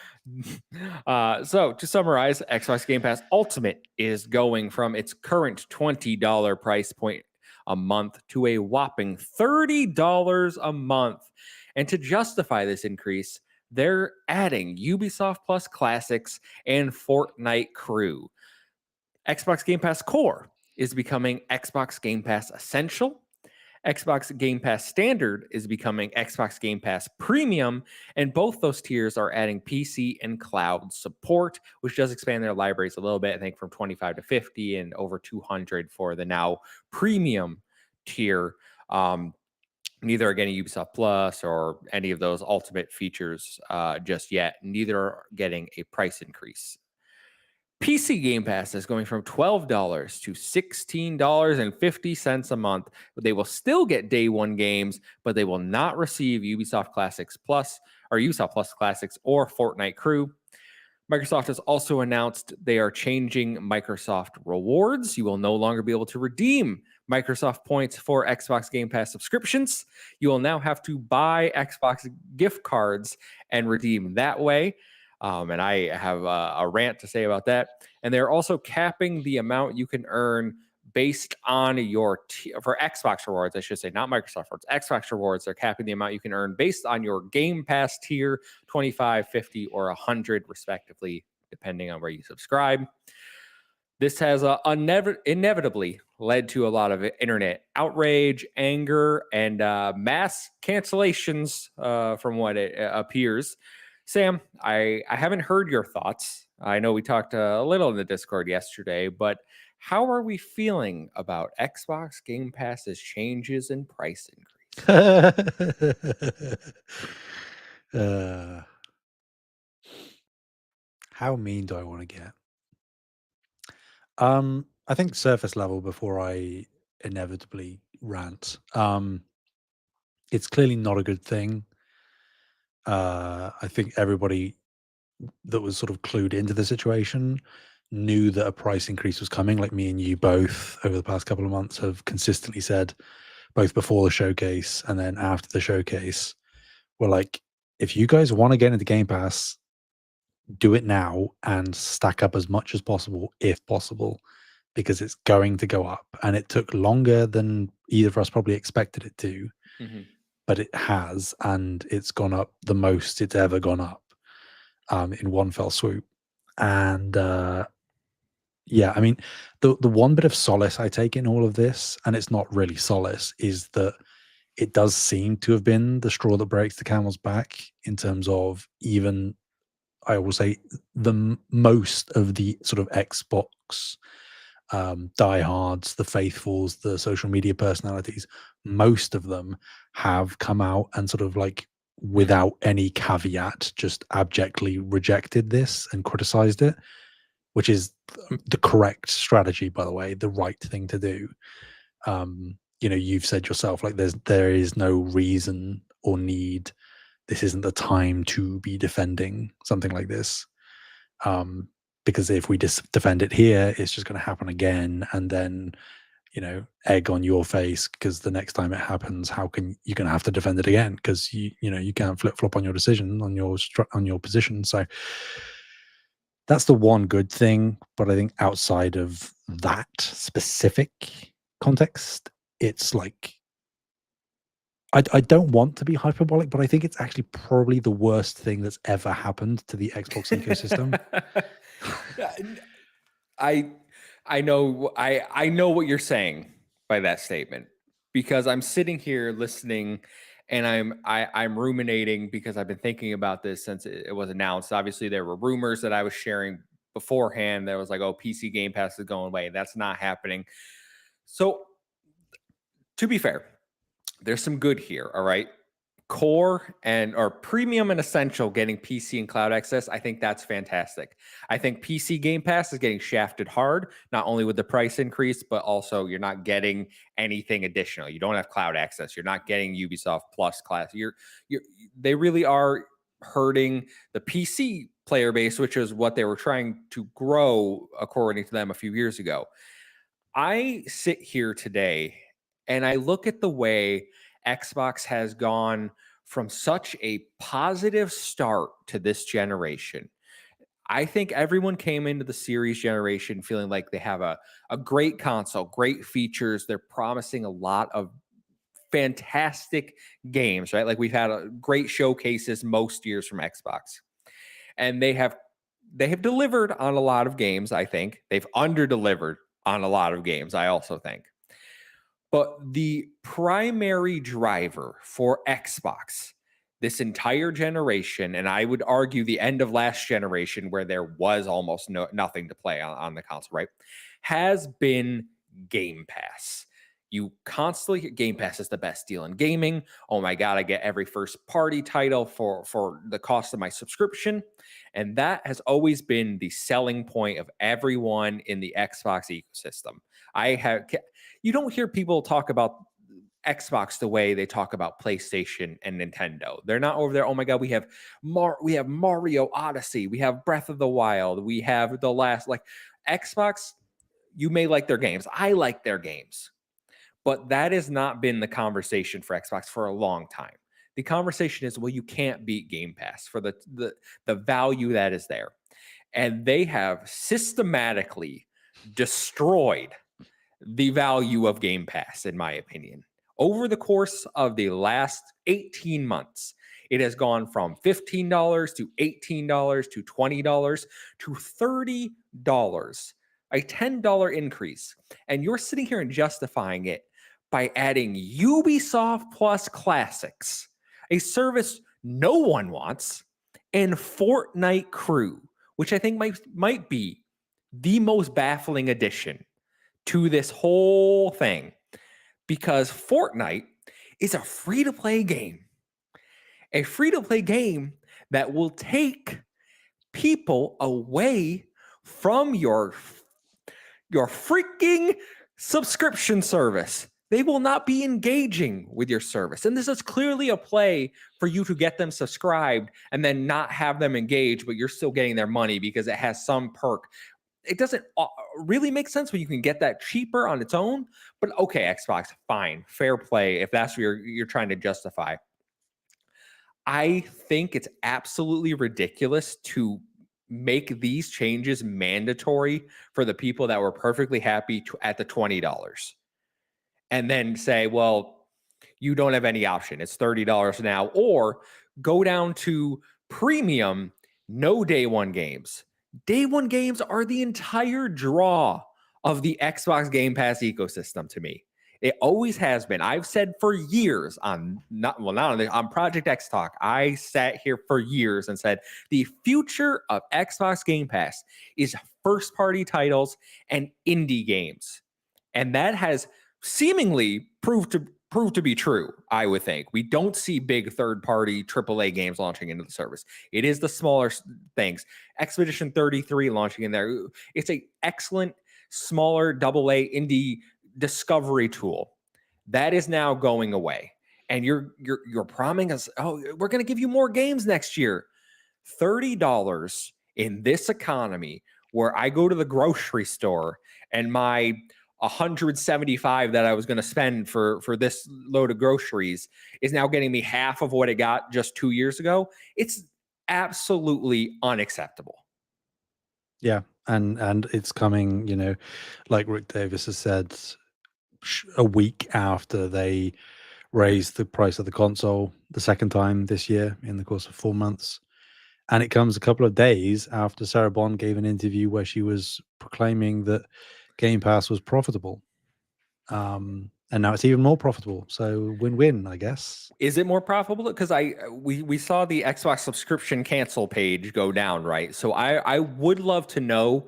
So to summarize, Xbox Game Pass Ultimate is going from its current $20 price point a month to a whopping $30 a month. And to justify this increase, they're adding Ubisoft Plus Classics and Fortnite Crew. Xbox Game Pass Core is becoming Xbox Game Pass Essential. Xbox Game Pass Standard is becoming Xbox Game Pass Premium, and both those tiers are adding PC and cloud support, which does expand their libraries a little bit, I think from 25 to 50 and over 200 for the now premium tier. Neither are getting Ubisoft Plus or any of those ultimate features just yet. Neither are getting a price increase. PC Game Pass is going from $12 to $16.50 a month. But they will still get day one games, but they will not receive Ubisoft Classics Plus or Ubisoft Plus Classics or Fortnite Crew. Microsoft has also announced they are changing Microsoft Rewards. You will no longer be able to redeem Microsoft points for Xbox Game Pass subscriptions. You will now have to buy Xbox gift cards and redeem that way. And I have a rant to say about that. And they're also capping the amount you can earn based on your for Xbox rewards, I should say, not Microsoft rewards. Xbox rewards, they're capping the amount you can earn based on your Game Pass tier, 25, 50, or 100, respectively, depending on where you subscribe. This has inevitably led to a lot of internet outrage, anger, and mass cancellations from what it appears. Sam, I haven't heard your thoughts. I know we talked a little in the Discord yesterday, but how are we feeling about Xbox Game Pass's changes in price increase? How mean do I want to get? I think surface level before I inevitably rant. It's clearly not a good thing. I think everybody that was sort of clued into the situation knew that a price increase was coming. Like me and you both over the past couple of months have consistently said, both before the showcase and then after the showcase, we're like, if you guys want to get into Game Pass, do it now and stack up as much as possible, if possible, because it's going to go up. And it took longer than either of us probably expected it to, but it has, and it's gone up the most it's ever gone up in one fell swoop. And yeah, I mean, the one bit of solace I take in all of this, and it's not really solace, is that it does seem to have been the straw that breaks the camel's back in terms of even, I will say, the most of the sort of Xbox diehards, the faithfuls, the social media personalities, most of them have come out and sort of like without any caveat just abjectly rejected this and criticized it, which is the correct strategy, by the way, the right thing to do. You know, you've said yourself, like there is no reason or need. This isn't the time to be defending something like this. Because if we defend it here, it's just going to happen again. And then, you know, egg on your face, because the next time it happens, you're going to have to defend it again, because you can't flip flop on your decision, on your position. So that's the one good thing. But I think outside of that specific context, it's like, I don't want to be hyperbolic, but I think it's actually probably the worst thing that's ever happened to the Xbox ecosystem. I know what you're saying by that statement, because I'm sitting here listening and I'm ruminating because I've been thinking about this since it was announced. Obviously, there were rumors that I was sharing beforehand that was like, oh, PC Game Pass is going away. That's not happening. So to be fair, there's some good here. All right. Core and or premium and essential getting PC and cloud access, I think that's fantastic. I think PC Game Pass is getting shafted hard, not only with the price increase, but also you're not getting anything additional. You don't have cloud access. You're not getting Ubisoft Plus class. You're they really are hurting the PC player base, which is what they were trying to grow according to them a few years ago. I sit here today and I look at the way Xbox has gone from such a positive start to this generation. I think everyone came into the series generation feeling like they have a great console, great features. They're promising a lot of fantastic games, right? Like we've had great showcases most years from Xbox. And they have delivered on a lot of games, I think. They've under-delivered on a lot of games, I also think. But the primary driver for Xbox this entire generation, and I would argue the end of last generation, where there was almost nothing to play on the console, right, has been Game Pass. You constantly hear Game Pass is the best deal in gaming. Oh my God, I get every first party title for the cost of my subscription. And that has always been the selling point of everyone in the Xbox ecosystem. I have You don't hear people talk about Xbox the way they talk about PlayStation and Nintendo. They're not over there. Oh my God, we have Mario Odyssey, we have Breath of the Wild, we have the last like Xbox. You may like their games. I like their games, but that has not been the conversation for Xbox for a long time. The conversation is, well, you can't beat Game Pass for the value that is there, and they have systematically destroyed the value of Game Pass, in my opinion. Over the course of the last 18 months, it has gone from $15 to $18 to $20 to $30, a $10 increase. And you're sitting here and justifying it by adding Ubisoft Plus Classics, a service no one wants, and Fortnite Crew, which I think might be the most baffling addition to this whole thing, because Fortnite is a free to play game, that will take people away from your freaking subscription service. They will not be engaging with your service. And this is clearly a play for you to get them subscribed and then not have them engage, but you're still getting their money because it has some perk. It doesn't really make sense when you can get that cheaper on its own. But okay, Xbox, fine, fair play if that's what you're trying to justify. I think it's absolutely ridiculous to make these changes mandatory for the people that were perfectly happy at the $20 and then say, well, you don't have any option. It's $30 now, or go down to premium, no day one games. Day one games are the entire draw of the Xbox Game Pass ecosystem to me. It always has been. I've said for years on on Project X Talk, I sat here for years and said the future of Xbox Game Pass is first party titles and indie games. And that has seemingly proved to be true, I would think. We don't see big third-party AAA games launching into the service. It is the smaller things. Expedition 33 launching in there. It's an excellent, smaller AA indie discovery tool. That is now going away. And you're promising us, oh, we're going to give you more games next year. $30 in this economy where I go to the grocery store and my 175 that I was going to spend for this load of groceries is now getting me half of what it got just 2 years ago. It's absolutely unacceptable. Yeah, and it's coming, like Rick Davis has said, a week after they raised the price of the console the second time this year in the course of 4 months. And it comes a couple of days after Sarah Bond gave an interview where she was proclaiming that Game Pass was profitable. and now it's even more profitable. So win-win, I guess. Is it more profitable? Because we saw the Xbox subscription cancel page go down, right? So I would love to know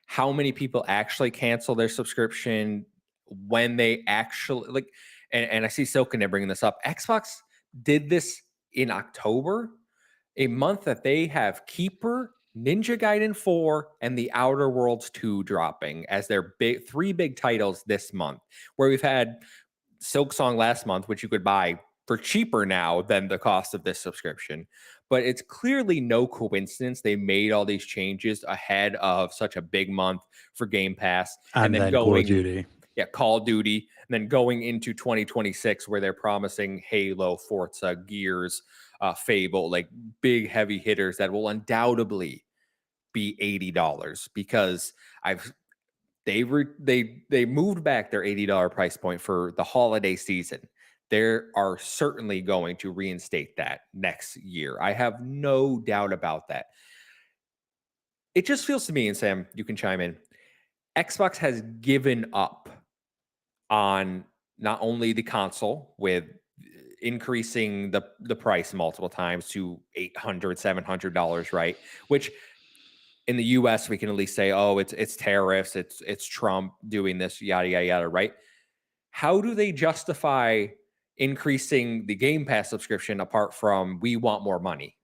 how many people actually cancel their subscription when they actually like. And I see Silken bringing this up. Xbox did this in October, a month that they have Keeper, Ninja Gaiden 4, and The Outer Worlds 2 dropping as their three big titles this month, where we've had Silk Song last month, which you could buy for cheaper now than the cost of this subscription. But it's clearly no coincidence they made all these changes ahead of such a big month for Game Pass, And then then Call of going, Duty. yeah, Call of Duty, and then going into 2026 where they're promising Halo, Forza, Gears, Fable, like big heavy hitters that will undoubtedly be $80 because they moved back their $80 price point for the holiday season. They are certainly going to reinstate that next year. I have no doubt about that. It just feels to me, and Sam, you can chime in, Xbox has given up on not only the console with increasing the price multiple times to $800, $700, right? Which in the US we can at least say, oh, it's tariffs, it's Trump doing this, yada yada yada, right? How do they justify increasing the Game Pass subscription apart from we want more money?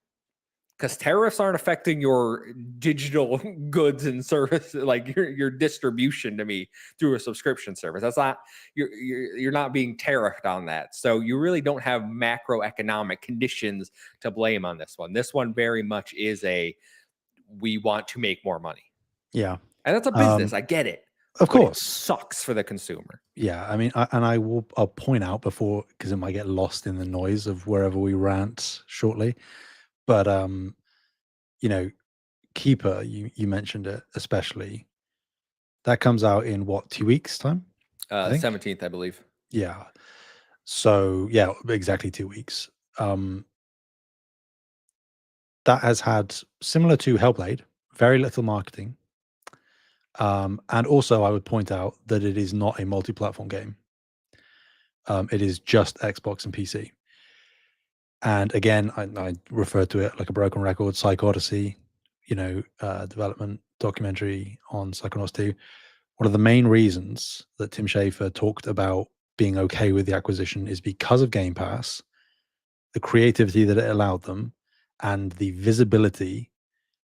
Because tariffs aren't affecting your digital goods and service, like your distribution to me through a subscription service. That's not you're not being tariffed on that. So you really don't have macroeconomic conditions to blame on this one. This one very much is we want to make more money. Yeah. And that's a business. I get it. Of But it course. sucks for the consumer. Yeah. I mean, I'll point out before, because it might get lost in the noise of wherever we rant shortly. But Keeper, you mentioned it, especially. That comes out in what, 2 weeks time? I think 17th, I believe. Yeah. So yeah, exactly 2 weeks. That has had, similar to Hellblade, very little marketing. And also I would point out that it is not a multi-platform game. It is just Xbox and PC. And again, I refer to it like a broken record, Psych Odyssey, development documentary on Psychonauts 2. One of the main reasons that Tim Schafer talked about being okay with the acquisition is because of Game Pass, the creativity that it allowed them, and the visibility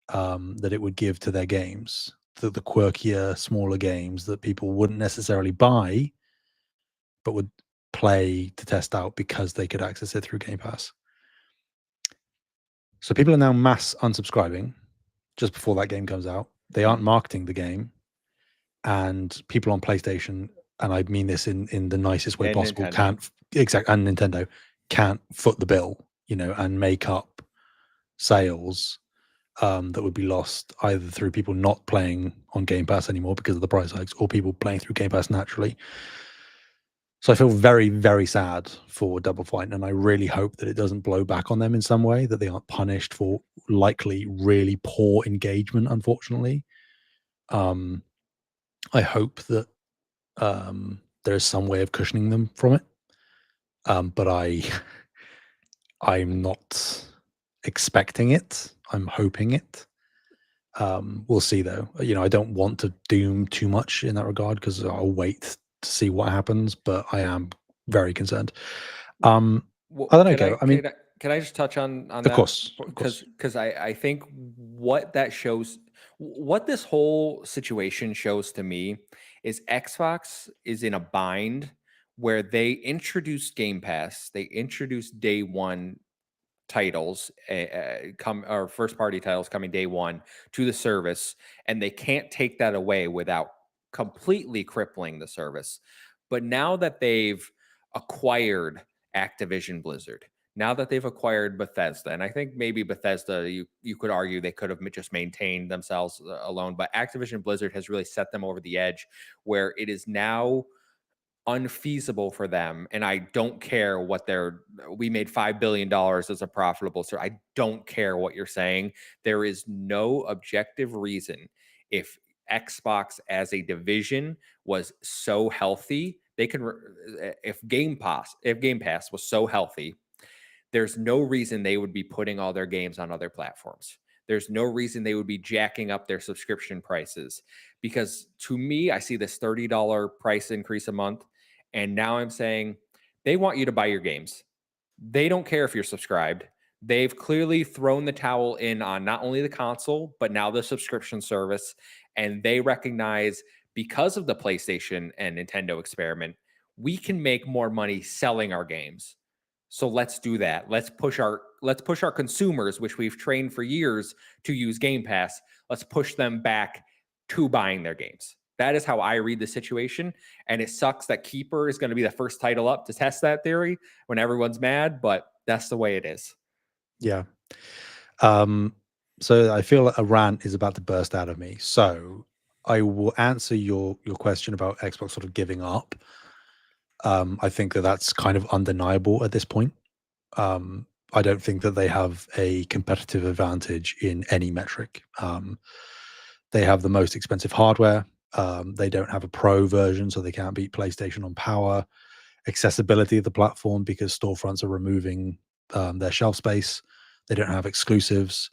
that it would give to their games, the quirkier, smaller games that people wouldn't necessarily buy, but would play to test out because they could access it through Game Pass. So people are now mass unsubscribing just before that game comes out. They aren't marketing the game, and people on PlayStation, and I mean this in the nicest way And possible, Nintendo. and Nintendo can't foot the bill, and make up sales that would be lost either through people not playing on Game Pass anymore because of the price hikes, or people playing through Game Pass naturally. So I feel very, very sad for Double Fine, and I really hope that it doesn't blow back on them in some way, that they aren't punished for likely really poor engagement, unfortunately. I hope that there's some way of cushioning them from it. But I'm not expecting it. I'm hoping it. We'll see, though. I don't want to doom too much in that regard because I'll wait to see what happens. But I am very concerned. I don't know, Kev. I mean, can I just touch on of that? course. Because I think what that shows, what this whole situation shows to me is Xbox is in a bind where they introduced Game Pass, they introduced day one titles or first party titles coming day one to the service, and they can't take that away without completely crippling the service. But now that they've acquired Activision Blizzard, now that they've acquired Bethesda, and I think maybe Bethesda, you could argue they could have just maintained themselves alone, but Activision Blizzard has really set them over the edge where it is now unfeasible for them. And I don't care what we made $5 billion as a profitable, so I don't care what you're saying. There is no objective reason, if Xbox as a division was so healthy, They can if Game Pass was so healthy, there's no reason they would be putting all their games on other platforms. There's no reason they would be jacking up their subscription prices, because to me, I see this $30 price increase a month. And now I'm saying they want you to buy your games. They don't care if you're subscribed. They've clearly thrown the towel in on not only the console, but now the subscription service. And they recognize, because of the PlayStation and Nintendo experiment, we can make more money selling our games. So let's do that. Let's push our consumers, which we've trained for years to use Game Pass. Let's push them back to buying their games. That is how I read the situation. And it sucks that Keeper is going to be the first title up to test that theory when everyone's mad, but that's the way it is. Yeah. So I feel like a rant is about to burst out of me. So I will answer your question about Xbox sort of giving up. I think that that's kind of undeniable at this point. I don't think that they have a competitive advantage in any metric. They have the most expensive hardware. They don't have a pro version, so they can't beat PlayStation on power. Accessibility of the platform, because storefronts are removing their shelf space. They don't have exclusives.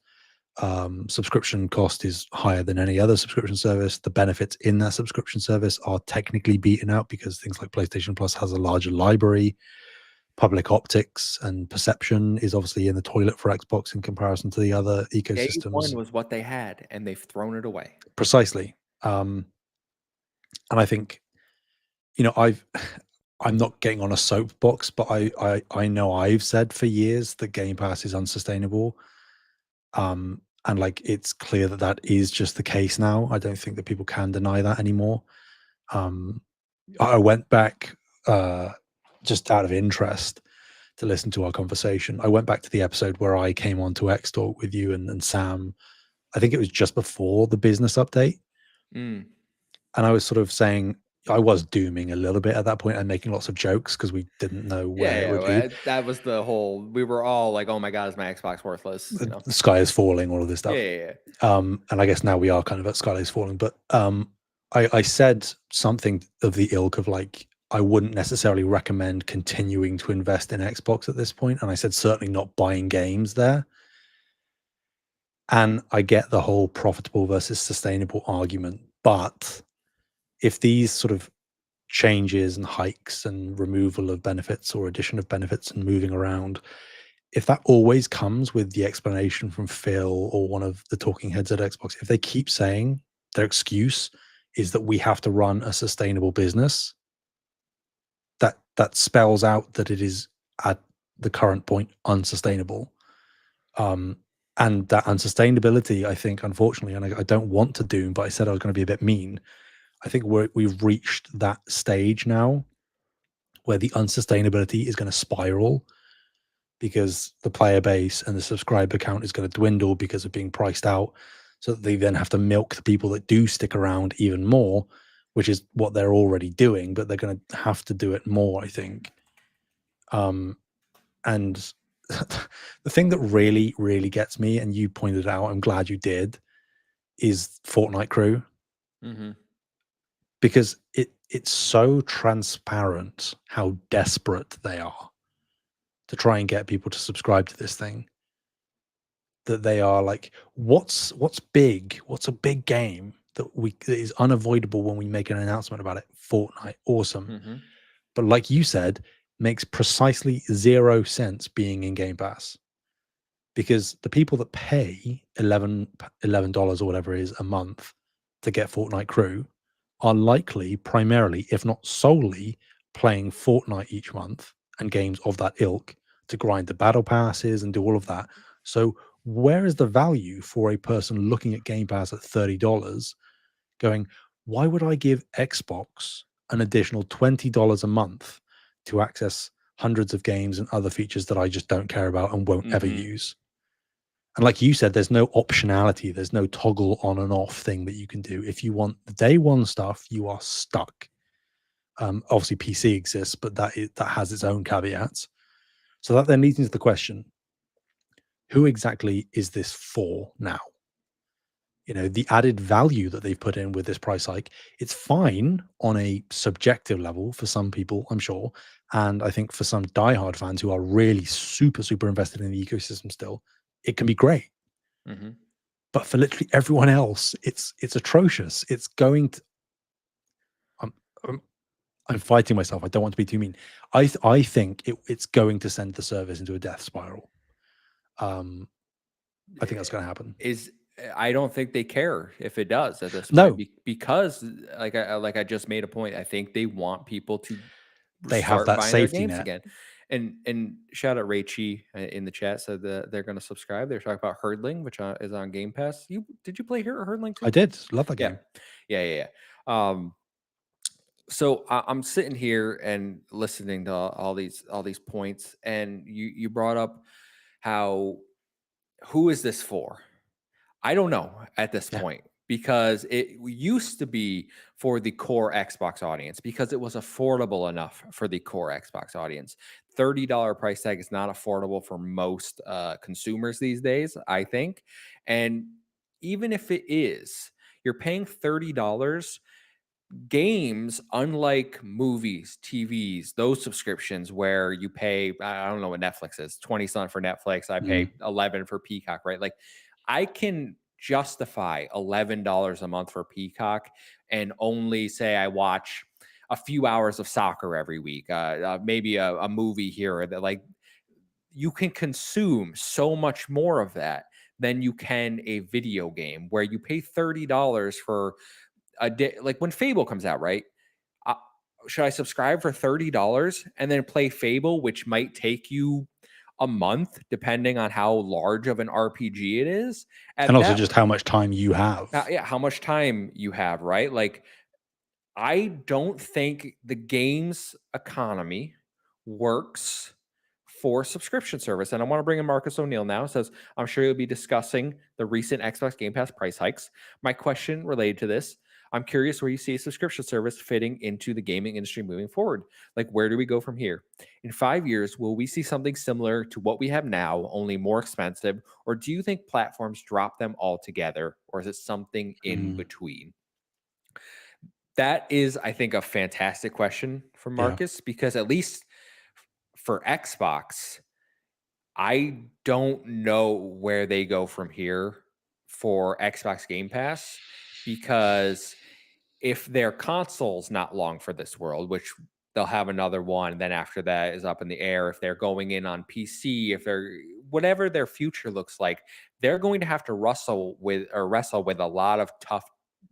Subscription cost is higher than any other subscription service. The benefits in that subscription service are technically beaten out because things like PlayStation Plus has a larger library. Public optics and perception is obviously in the toilet for Xbox in comparison to the other Day ecosystems. one was what they had, and they've thrown it away. Precisely. And I think, I'm not getting on a soapbox, but I know I've said for years that Game Pass is unsustainable. And like, it's clear that that is just the case now. I don't think that people can deny that anymore. I went back just out of interest to listen to our conversation. I went back to the episode where I came on to X Talk with you and Sam. I think it was just before the business update. And I was sort of saying, I was dooming a little bit at that point and making lots of jokes because we didn't know where it would lead. That was the whole. We were all like, "Oh my god, is my Xbox worthless?" You know? The sky is falling, all of this stuff. Yeah. And I guess now we are kind of at sky is falling. But I said something of the ilk of like, I wouldn't necessarily recommend continuing to invest in Xbox at this point. And I said certainly not buying games there. And I get the whole profitable versus sustainable argument. But if these sort of changes and hikes and removal of benefits or addition of benefits and moving around, if that always comes with the explanation from Phil or one of the talking heads at Xbox, if they keep saying their excuse is that we have to run a sustainable business, that spells out that it is at the current point unsustainable. And that unsustainability, I think, unfortunately, and I don't want to doom, but I said I was going to be a bit mean. I think we've reached that stage now where the unsustainability is going to spiral because the player base and the subscriber count is going to dwindle because of being priced out. So that they then have to milk the people that do stick around even more, which is what they're already doing, but they're going to have to do it more, I think. And the thing that really, really gets me, and you pointed out, I'm glad you did, is Fortnite Crew. Because it's so transparent how desperate they are to try and get people to subscribe to this thing, that they are like, what's big? What's a big game that is unavoidable when we make an announcement about it? Fortnite, awesome. But like you said, makes precisely 0 sense being in Game Pass, because the people that pay $11 or whatever it is a month to get Fortnite Crew are likely primarily, if not solely, playing Fortnite each month and games of that ilk to grind the battle passes and do all of that. So where is the value for a person looking at Game Pass at $30 going, why would I give Xbox an additional $20 a month to access hundreds of games and other features that I just don't care about and won't ever use? And like you said, there's no optionality. There's no toggle on and off thing that you can do. If you want the day one stuff, you are stuck. Obviously, PC exists, but that has its own caveats. So that then leads into the question, who exactly is this for now? the added value that they've put in with this price hike. It's fine on a subjective level for some people, I'm sure. And I think for some diehard fans who are really super, super invested in the ecosystem still, it can be great. Mm-hmm. But for literally everyone else, it's atrocious. It's going to. I'm, I'm, I'm fighting myself. I don't want to be too mean. I think it's going to send the service into a death spiral. I think that's going to happen. I don't think they care if it does at this point No, because like I just made a point. I think they want people to they have start that buying their safety games net. again. And shout out Raichi in the chat said that they're going to subscribe. They're talking about Herdling, which is on Game Pass. Did you play Herdling too? I did love that Yeah, game. yeah. So I'm sitting here and listening to all these points, and you brought up how who is this for? I don't know at this Yeah, point because it used to be for the core Xbox audience because it was affordable enough for the core Xbox audience. $30 price tag is not affordable for most consumers these days, I think. And even if it is, you're paying $30. Games, unlike movies, TVs, those subscriptions where you pay, I don't know what Netflix is, 20 something for Netflix, I pay 11 for Peacock, right? Like I can justify $11 a month for Peacock and only say I watch a few hours of soccer every week, maybe a movie here or that. Like you can consume so much more of that than you can a video game where you pay $30 for a day. Like when Fable comes out, right? Uh, should I subscribe for $30 and then play Fable, which might take you a month, depending on how large of an RPG it is? and At also that, just how much time you have. yeah, how much time you have, right? Like, I don't think the games economy works for subscription service. And I want to bring in Marcus O'Neill now. It says, I'm sure you'll be discussing the recent Xbox Game Pass price hikes. My question related to this, I'm curious where you see a subscription service fitting into the gaming industry moving forward. Like, where do we go from here? In 5 years, will we see something similar to what we have now, only more expensive? Or do you think platforms drop them altogether? Or is it something in Mm, between? That is, I think, a fantastic question from yeah. Marcus because at least for Xbox, I don't know where they go from here for Xbox Game Pass because if their console's not long for this world, which they'll have another one, then after that is up in the air. If they're going in on PC, if they're whatever their future looks like, they're going to have to wrestle with a lot of tough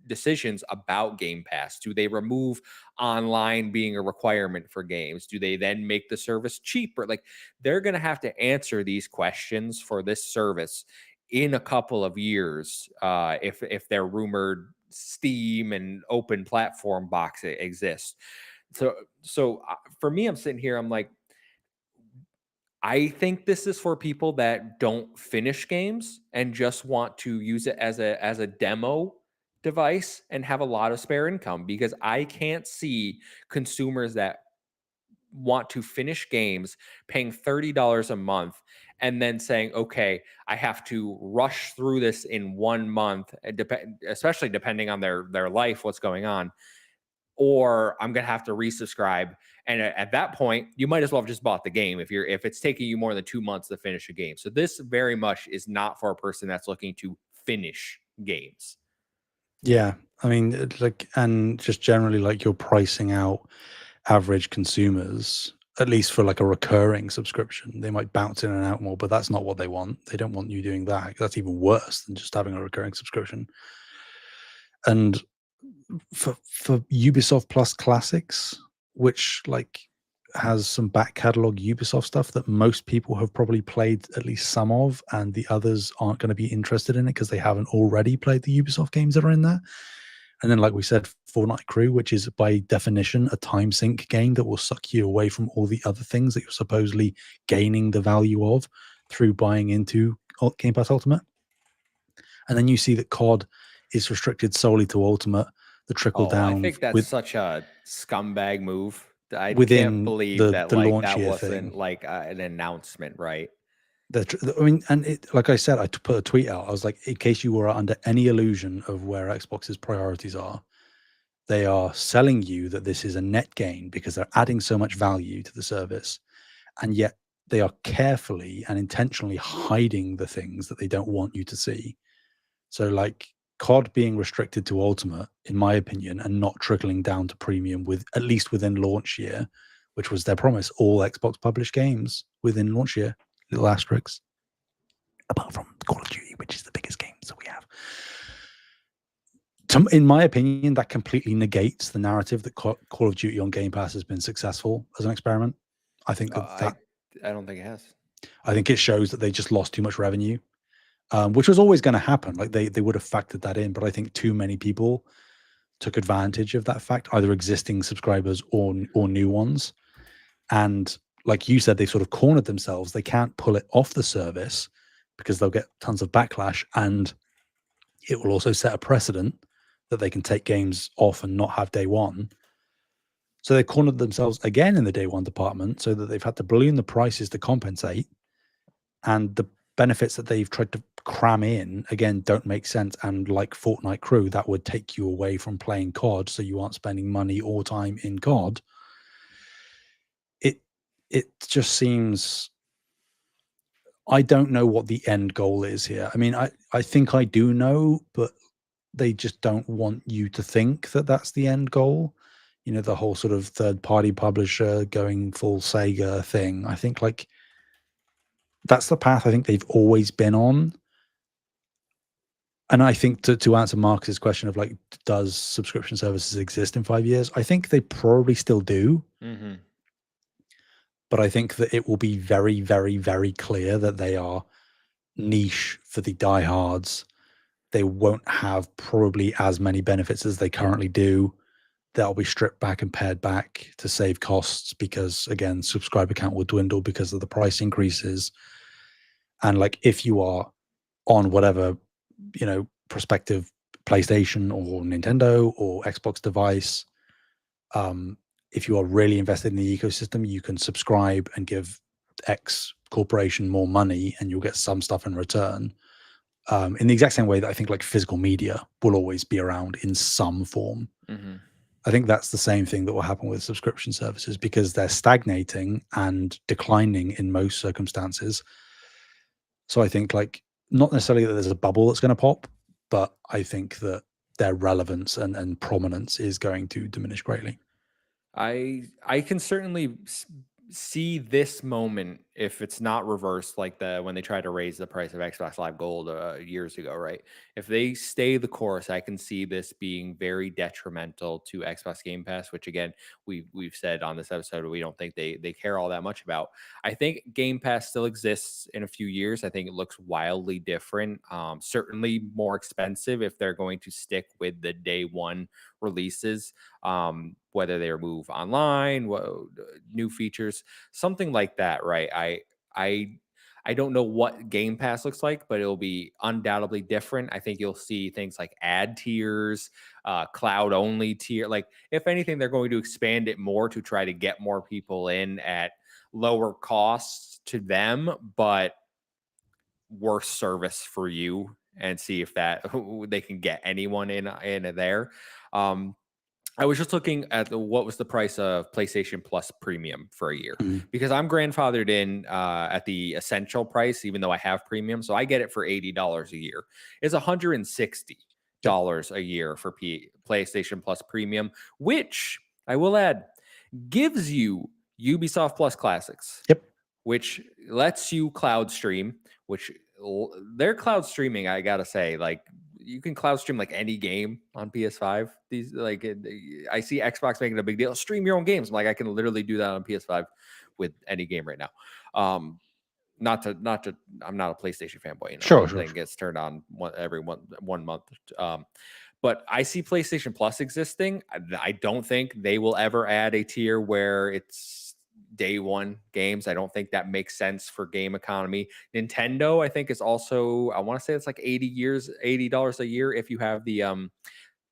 decisions about Game Pass. Do they remove online being a requirement for games? Do they then make the service cheaper? Like they're going to have to answer these questions for this service in a couple of years if their rumored Steam and open platform box exists. So for me, I'm sitting here, I'm like, I think this is for people that don't finish games and just want to use it as a demo device and have a lot of spare income because I can't see consumers that want to finish games paying $30 a month and then saying, okay, I have to rush through this in 1 month, especially depending on their life, what's going on, or I'm gonna have to resubscribe. And at that point, you might as well have just bought the game if it's taking you more than 2 months to finish a game. So this very much is not for a person that's looking to finish games. Yeah. I mean, like, and just generally, like, you're pricing out average consumers, at least for like a recurring subscription. They might bounce in and out more, but that's not what they want. They don't want you doing that. That's even worse than just having a recurring subscription. And for Ubisoft Plus Classics, which like has some back catalog Ubisoft stuff that most people have probably played at least some of, and the others aren't going to be interested in it because they haven't already played the Ubisoft games that are in there. And then, like we said, Fortnite Crew, which is by definition a time sink game that will suck you away from all the other things that you're supposedly gaining the value of through buying into Game Pass Ultimate. And then you see that COD is restricted solely to Ultimate. The trickle Oh, I down think that's such a scumbag move. I can't within believe the that the like launch that year wasn't thing. like an announcement, right? I mean, and like I said, I put a tweet out. I was like, in case you were under any illusion of where Xbox's priorities are, they are selling you that this is a net gain because they're adding so much value to the service, and yet they are carefully and intentionally hiding the things that they don't want you to see. So, like COD being restricted to Ultimate, in my opinion, and not trickling down to Premium with at least within launch year, which was their promise. All Xbox published games within launch year, little asterisks, apart from Call of Duty, which is the biggest game that we have. In my opinion, that completely negates the narrative that Call of Duty on Game Pass has been successful as an experiment. I think I don't think it has. I think it shows that they just lost too much revenue, which was always going to happen. Like they would have factored that in, but I think too many people took advantage of that fact, either existing subscribers or new ones. And like you said, they sort of cornered themselves. They can't pull it off the service because they'll get tons of backlash, and it will also set a precedent that they can take games off and not have day one. So they cornered themselves again in the day one department, so that they've had to balloon the prices to compensate. And the benefits that they've tried to cram in, again, don't make sense. And like Fortnite Crew, that would take you away from playing COD, so you aren't spending money or time in COD. It just seems, I don't know what the end goal is here. I mean, I think I do know, but they just don't want you to think that that's the end goal. You know, the whole sort of third-party publisher going full Sega thing. I think like that's the path I think they've always been on. And I think to answer Marcus's question of like, does subscription services exist in 5 years? I think they probably still do. Mm-hmm. But I think that it will be very, very, very clear that they are niche for the diehards. They won't have probably as many benefits as they currently do. They'll be stripped back and pared back to save costs because, again, subscriber count will dwindle because of the price increases. And like, if you are on whatever, prospective PlayStation or Nintendo or Xbox device, if you are really invested in the ecosystem, you can subscribe and give X corporation more money and you'll get some stuff in return. In the exact same way that I think like physical media will always be around in some form. Mm-hmm. I think that's the same thing that will happen with subscription services because they're stagnating and declining in most circumstances. So I think like not necessarily that there's a bubble that's going to pop, but I think that their relevance and prominence is going to diminish greatly. I can certainly see this moment if it's not reversed like when they tried to raise the price of Xbox Live Gold years ago, right? If they stay the course, I can see this being very detrimental to Xbox Game Pass, which again we've said on this episode we don't think they care all that much about. I think Game Pass still exists in a few years. I think it looks wildly different, certainly more expensive if they're going to stick with the day one releases, whether they remove online, new features, something like that, right? I don't know what Game Pass looks like, but it'll be undoubtedly different. I think you'll see things like ad tiers, cloud only tier. Like, if anything, they're going to expand it more to try to get more people in at lower costs to them, but worse service for you, and see if that they can get anyone in there. I was just looking at what was the price of PlayStation Plus Premium for a year, because I'm grandfathered in at the essential price, even though I have premium. So I get it for $80 a year. It's $160 a year for PlayStation Plus Premium, which I will add gives you Ubisoft Plus Classics. Yep. Which lets you cloud stream, which their cloud streaming, I gotta say, like, you can cloud stream like any game on PS5. These like I see Xbox making a big deal. Stream your own games. I'm like, I can literally do that on PS5 with any game right now. Not to I'm not a PlayStation fanboy. Sure. Thing gets turned on every one month. But I see PlayStation Plus existing. I don't think they will ever add a tier where it's day one games. I don't think that makes sense for game economy. Nintendo, I think, is also, I want to say it's like $80 a year if you have the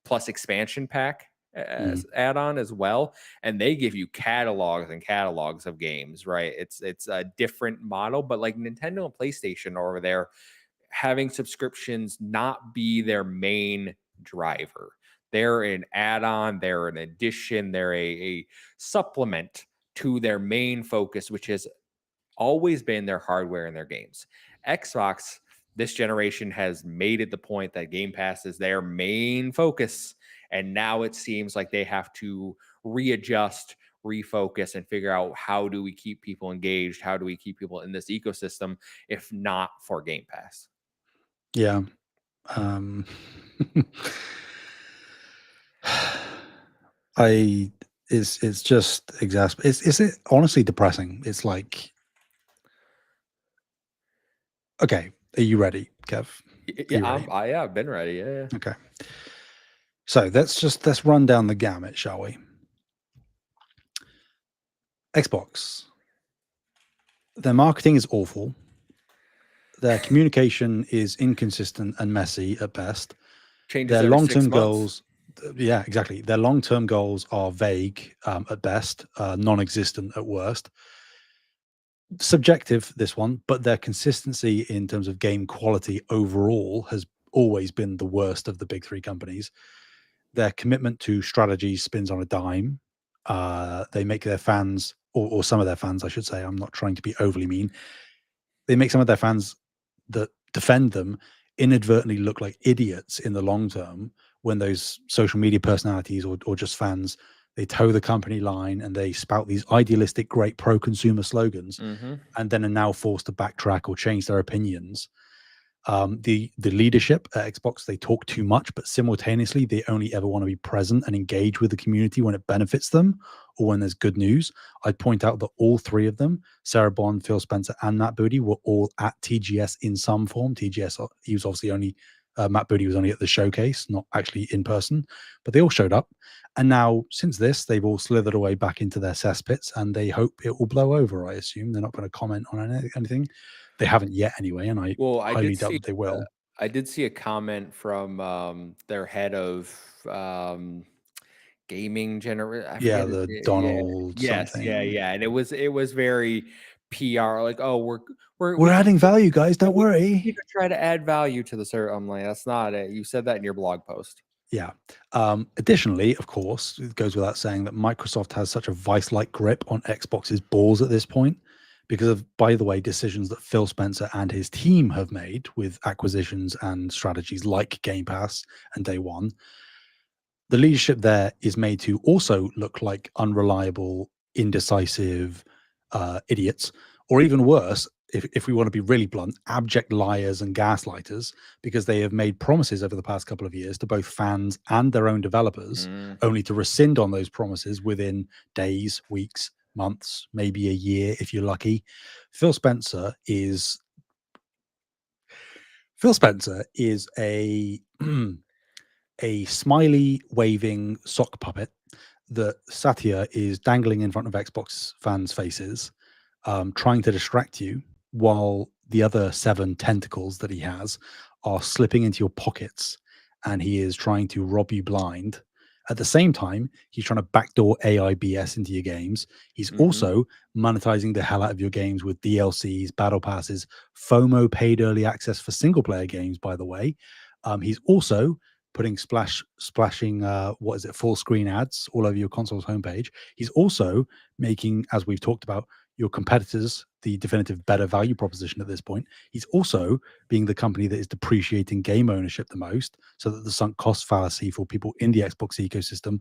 plus expansion pack add-on as well, and they give you catalogs and catalogs of games, right? It's a different model, but like Nintendo and PlayStation over there, having subscriptions not be their main driver. They're an add-on, they're an addition, they're a supplement to their main focus, which has always been their hardware and their games. Xbox this generation has made it the point that Game Pass is their main focus. And now it seems like they have to readjust, refocus, and figure out how do we keep people engaged? How do we keep people in this ecosystem if not for Game Pass? Yeah. It's just it's honestly depressing. It's like, okay, are you ready, Kev? Yeah, I've been ready. Yeah. Okay. So let's run down the gamut, shall we? Xbox. Their marketing is awful. Their communication is inconsistent and messy at best. Changes Their every 6 long-term months. goals, yeah, exactly. Their long-term goals are vague at best, non-existent at worst. Subjective, this one, but their consistency in terms of game quality overall has always been the worst of the big three companies. Their commitment to strategy spins on a dime. They make their fans, or some of their fans, I should say, I'm not trying to be overly mean, they make some of their fans that defend them inadvertently look like idiots in the long term when those social media personalities or just fans, they toe the company line and they spout these idealistic, great pro-consumer slogans, and then are now forced to backtrack or change their opinions. The leadership at Xbox, they talk too much, but simultaneously they only ever want to be present and engage with the community when it benefits them or when there's good news. I'd point out that all three of them, Sarah Bond, Phil Spencer, and Matt Booty, were all at TGS in some form. TGS, he was obviously only Matt Booty was only at the showcase, not actually in person, but they all showed up. And now, since this, they've all slithered away back into their cesspits, and they hope it will blow over. I assume they're not going to comment on anything. They haven't yet, anyway, and I highly doubt that they will. I did see a comment from their head of gaming I Yeah, forget the yeah, Donald yes, something. yeah, and it was very PR, like, oh, We're adding value, guys. Don't worry. You could try to add value to the server. I'm like, that's not it. You said that in your blog post. Yeah. Additionally, of course, it goes without saying that Microsoft has such a vice-like grip on Xbox's balls at this point because of, by the way, decisions that Phil Spencer and his team have made with acquisitions and strategies like Game Pass and Day One. The leadership there is made to also look like unreliable, indecisive idiots, or even worse, if we want to be really blunt, abject liars and gaslighters, because they have made promises over the past couple of years to both fans and their own developers, only to rescind on those promises within days, weeks, months, maybe a year if you're lucky. Phil Spencer is a a smiley waving sock puppet that Satya is dangling in front of Xbox fans' faces, trying to distract you, while the other 7 tentacles that he has are slipping into your pockets, and he is trying to rob you blind. At the same time, he's trying to backdoor AIBS into your games. He's also monetizing the hell out of your games with DLCs, battle passes, FOMO paid early access for single player games, by the way. He's also putting splashing what is it, full screen ads all over your console's homepage. He's also making, as we've talked about, your competitors the definitive better value proposition at this point. He's also being the company that is depreciating game ownership the most, so that the sunk cost fallacy for people in the Xbox ecosystem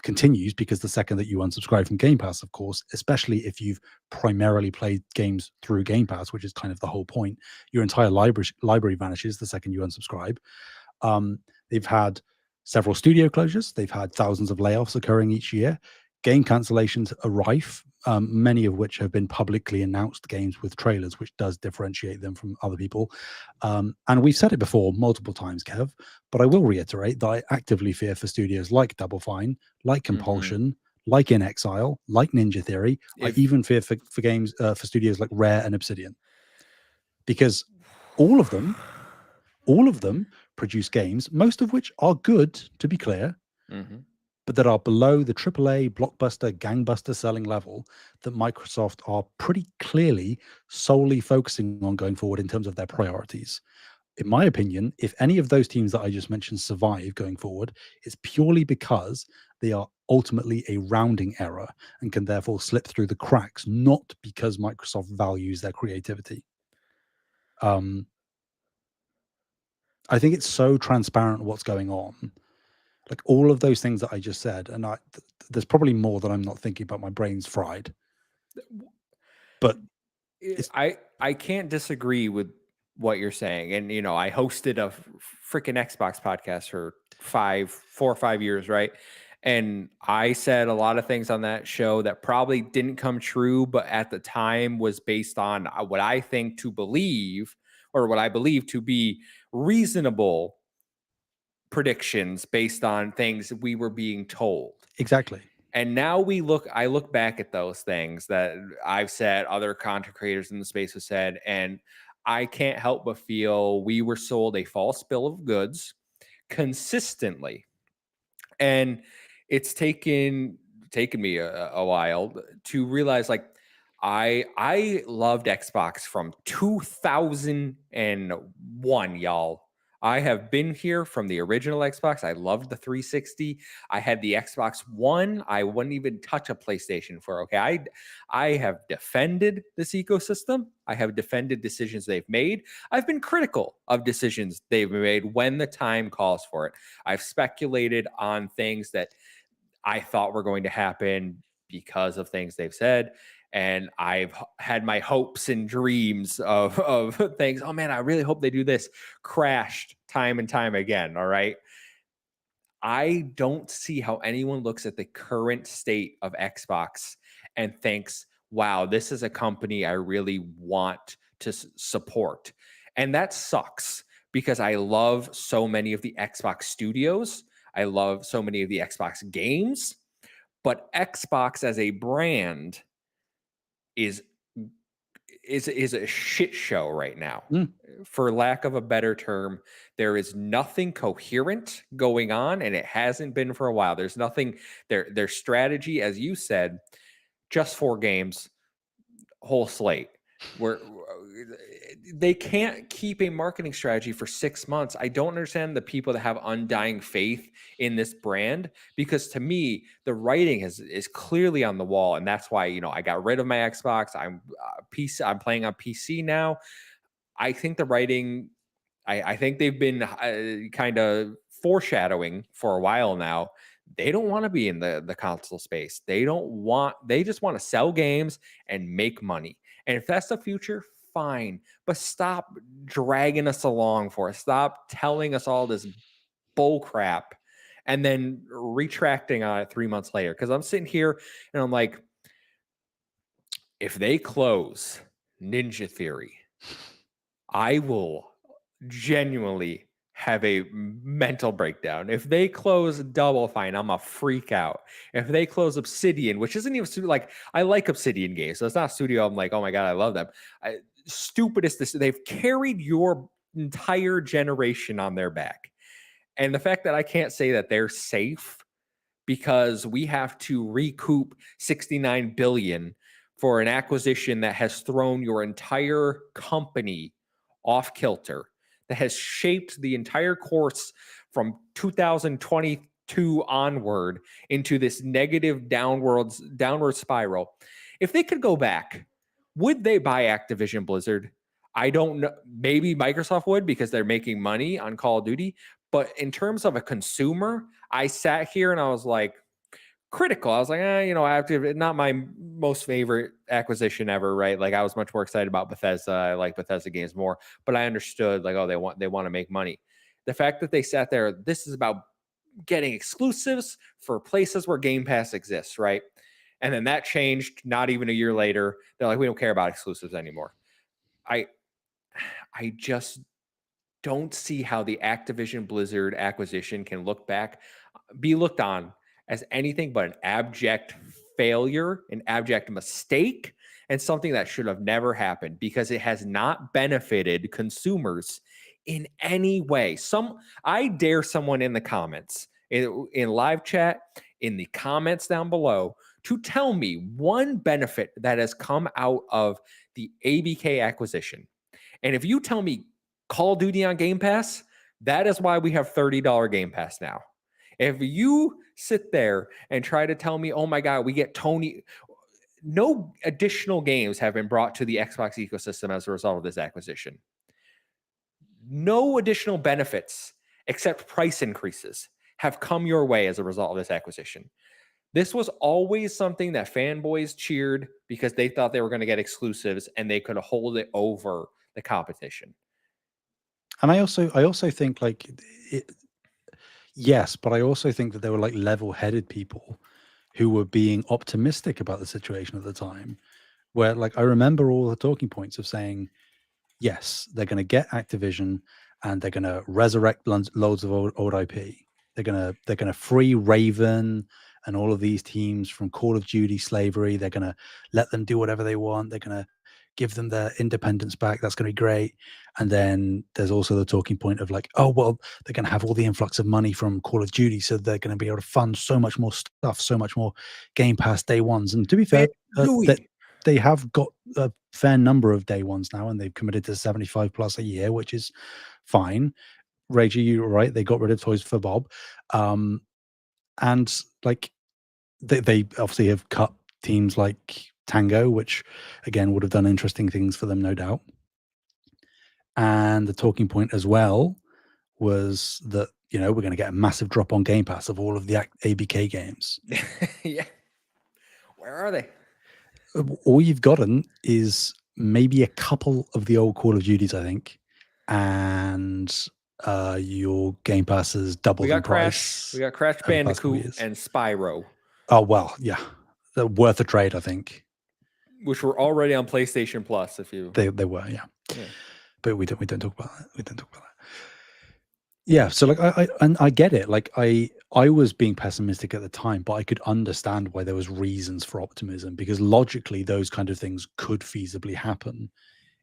continues, because the second that you unsubscribe from Game Pass, of course, especially if you've primarily played games through Game Pass, which is kind of the whole point, your entire library vanishes the second you unsubscribe. They've had several studio closures. They've had thousands of layoffs occurring each year. Game cancellations are rife, many of which have been publicly announced games with trailers, which does differentiate them from other people. And we've said it before multiple times, Kev, but I will reiterate that I actively fear for studios like Double Fine, like Compulsion, like In Exile, like Ninja Theory. I even fear for games for studios like Rare and Obsidian, because all of them produce games, most of which are good, to be clear, but that are below the AAA blockbuster gangbuster selling level that Microsoft are pretty clearly solely focusing on going forward in terms of their priorities. In my opinion, if any of those teams that I just mentioned survive going forward, it's purely because they are ultimately a rounding error and can therefore slip through the cracks, not because Microsoft values their creativity. I think it's so transparent what's going on. Like all of those things that I just said, and there's probably more that I'm not thinking about. My brain's fried. But it's I can't disagree with what you're saying. And I hosted a freaking Xbox podcast for 4 or 5 years, right? And I said a lot of things on that show that probably didn't come true, but at the time was based on what I think to believe, or what I believe to be reasonable predictions based on things we were being told. exactly. And now I look back at those things that I've said, other content creators in the space have said, and I can't help but feel we were sold a false bill of goods consistently. And it's taken me a while to realize, like, I loved Xbox from 2001, y'all. I have been here from the original Xbox. I loved the 360. I had the Xbox One. I wouldn't even touch a PlayStation 4. Okay, I have defended this ecosystem. I have defended decisions they've made. I've been critical of decisions they've made when the time calls for it. I've speculated on things that I thought were going to happen because of things they've said. And I've had my hopes and dreams of things. Oh man, I really hope they do this. Crashed time and time again. All right. I don't see how anyone looks at the current state of Xbox and thinks, wow, this is a company I really want to support. And that sucks because I love so many of the Xbox studios. I love so many of the Xbox games, but Xbox as a brand is a shit show right now. Mm. For lack of a better term, there is nothing coherent going on, and it hasn't been for a while. There's nothing. Their strategy, as you said, just 4 games, whole slate. Where they can't keep a marketing strategy for 6 months. I don't understand the people that have undying faith in this brand, because to me the writing is clearly on the wall, and that's why I got rid of my Xbox. I'm playing on PC now. I think the writing, I think they've been kind of foreshadowing for a while now. They don't want to be in the console space. They just want to sell games and make money. And if that's the future, fine. But stop dragging us along for it. Stop telling us all this bull crap and then retracting on it 3 months later. Because I'm sitting here and I'm like, if they close Ninja Theory, I will genuinely have a mental breakdown. If they close Double Fine, I'm a freak out. If they close Obsidian, which isn't even studio, like, I like Obsidian games, so it's not studio I'm like, oh my god, I love them. Stupidest this, they've carried your entire generation on their back. And the fact that I can't say that they're safe because we have to recoup 69 billion for an acquisition that has thrown your entire company off kilter, that has shaped the entire course from 2022 onward into this negative downward spiral. If they could go back, would they buy Activision Blizzard? I don't know. Maybe Microsoft would because they're making money on Call of Duty. But in terms of a consumer, I sat here and I was like, critical. I was like, I have to, not my most favorite acquisition ever, right? Like, I was much more excited about Bethesda. I like Bethesda games more, but I understood, like, oh, they want to make money. The fact that they sat there, this is about getting exclusives for places where Game Pass exists, right? And then that changed not even a year later. They're like, we don't care about exclusives anymore. I just don't see how the Activision Blizzard acquisition can be looked on as anything but an abject failure, an abject mistake, and something that should have never happened because it has not benefited consumers in any way. I dare someone in the comments, in live chat, in the comments down below to tell me one benefit that has come out of the ABK acquisition. And if you tell me Call of Duty on Game Pass, that is why we have $30 Game Pass now. If you sit there and try to tell me, oh my God, we get Tony, no additional games have been brought to the Xbox ecosystem as a result of this acquisition. No additional benefits except price increases have come your way as a result of this acquisition. This was always something that fanboys cheered because they thought they were going to get exclusives and they could hold it over the competition. And I also think like yes, but I also think that there were like level-headed people who were being optimistic about the situation at the time, where like I remember all the talking points of saying, yes, they're going to get Activision and they're going to resurrect loads of old IP. They're gonna free Raven and all of these teams from Call of Duty slavery. They're gonna let them do whatever they want. They're gonna give them their independence back. That's gonna be great. And then there's also the talking point of like, oh well, they're gonna have all the influx of money from Call of Duty, so they're gonna be able to fund so much more stuff, so much more Game Pass day ones. And to be fair, that they have got a fair number of day ones now, and they've committed to 75 plus a year, which is fine. Ragey, you were right. They got rid of Toys for Bob, and like they obviously have cut teams like Tango, which again would have done interesting things for them, no doubt. And the talking point as well was that we're going to get a massive drop on Game Pass of all of the ABK games. Yeah, where are they? All you've gotten is maybe a couple of the old Call of Duties, I think, and your Game Pass has doubled in price. We got Crash Bandicoot and Spyro. Oh well, yeah, they're worth a trade, I think. Which were already on PlayStation Plus. If you they were, yeah. But we don't talk about that. We don't talk about that. Yeah, so like I get it. Like I was being pessimistic at the time, but I could understand why there was reasons for optimism because logically those kind of things could feasibly happen.